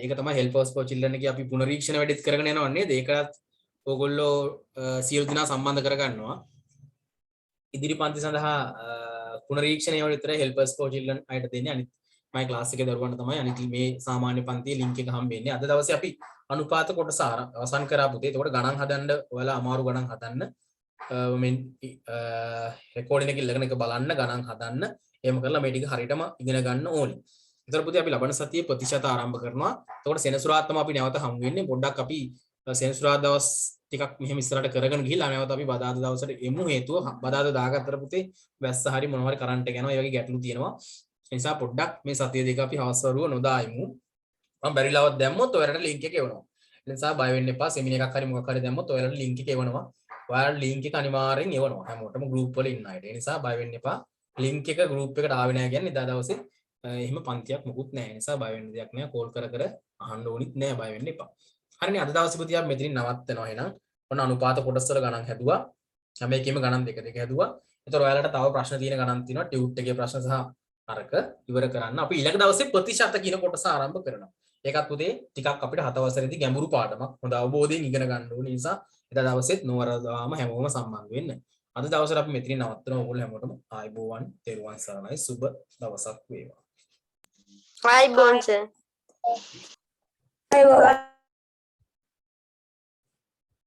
ඒක තමයි helpers for children එකේ අපි පුනරීක්ෂණ වැඩිත් කරගෙන යනවා නේද? ඒකත් ඕගොල්ලෝ සියලු දෙනා සම්බන්ධ කරගන්නවා. ඉදිරි පන්ති සඳහා පුනරීක්ෂණය වල විතර helpers for children අයට දෙන්නේ. අනිත් මගේ ක්ලාස් එකේ දරුවන්ට තමයි අනිත් මේ සාමාන්‍ය පන්තියේ link එක හම්බෙන්නේ. අද දවසේ අපි අනුපාත කොටස අවසන් කරා පුතේ. ඒකට ගණන් හදන්න ඔයාලා අමාරු ගණන් හදන්න මේ රෙකෝඩින් එක ඉල්ලගෙන එක බලන්න ගණන් හදන්න. එහෙම කරලා මේ ටික හරියටම ඉගෙන ගන්න ඕනේ. ඒතර පුතේ අපි ලබන සතියේ ප්‍රතිශත ආරම්භ කරනවා. එතකොට සෙනසුරාදා තමයි අපි නැවත හමු වෙන්නේ. පොඩ්ඩක් අපි සෙනසුරාදා දවස් ටිකක් මෙහෙම ඉස්සරහට කරගෙන ගිහිල්ලා නැවත අපි බදාදා දවසට එමු. හේතුව බදාදා දාගත්තට පුතේ වැස්ස හරි මොනවා හරි කරන්ට් එක යනවා. ඒ වගේ ගැටලු තියෙනවා. ඒ නිසා පොඩ්ඩක් මේ සතිය දෙක අපි හවස් වරුව නොදායිමු. මම බැරිලවත් දැම්මොත් ඔයාලට link එක එවනවා. ඒ නිසා බය වෙන්න එපා. සෙමිනාර් එකක් හරි මොකක් හරි දැම්මොත් ඔයාලට link එක එවනවා. ඔයාලට link එක අනිවාර්යෙන් එවනවා. හැමෝටම group වල ඉන්න අයට. ඒ නිසා බය වෙන්න එපා. link එක group එකට ආවේ නැහැ කියන්නේ එදා දවසේ එහෙම පන්තියක් මොකුත් නැහැ. ඒ නිසා බය වෙන්න දෙයක් නැහැ. කෝල් කර අහන්න ඕනිත් නැහැ. බය වෙන්න එපා. හරිනේ අද දවසේ පුතිය අපි මෙතනින් නවත්තනවා එහෙනම්. ඔන්න අනුපාත කොටස් වල ගණන් හැදුවා. හැම එකෙම ගණන් දෙක හැදුවා. ඒතර ඔයාලට තව ප්‍රශ්න තියෙන ගණන් තියෙනවා. ටියුට් එකේ ප්‍රශ්න සහ අරක ඉවර කරන්න. අපි ඊළඟ දවසේ ප්‍රතිශත කියන කොටස ආරම්භ කරනවා. ඒකත් පුතේ ටිකක් අපිට 7 වසරේදී ගැඹුරු පාඩමක්. හොඳ අවබෝධයෙන් ඉගෙන ගන්න ඕනේ. නිසා එදා දවසෙත් නොවරදවාම හැමෝම සම්බන්ධ වෙන්න. අද දවසට අපි මෙතනින් නවත්තනවා. ඕගොල්ලෝ හැමෝටම ආයුබෝවන් තෙරුවන් සරණයි. සුබ දවසක් වේවා. ආයුබෝවන් සර්. අයවා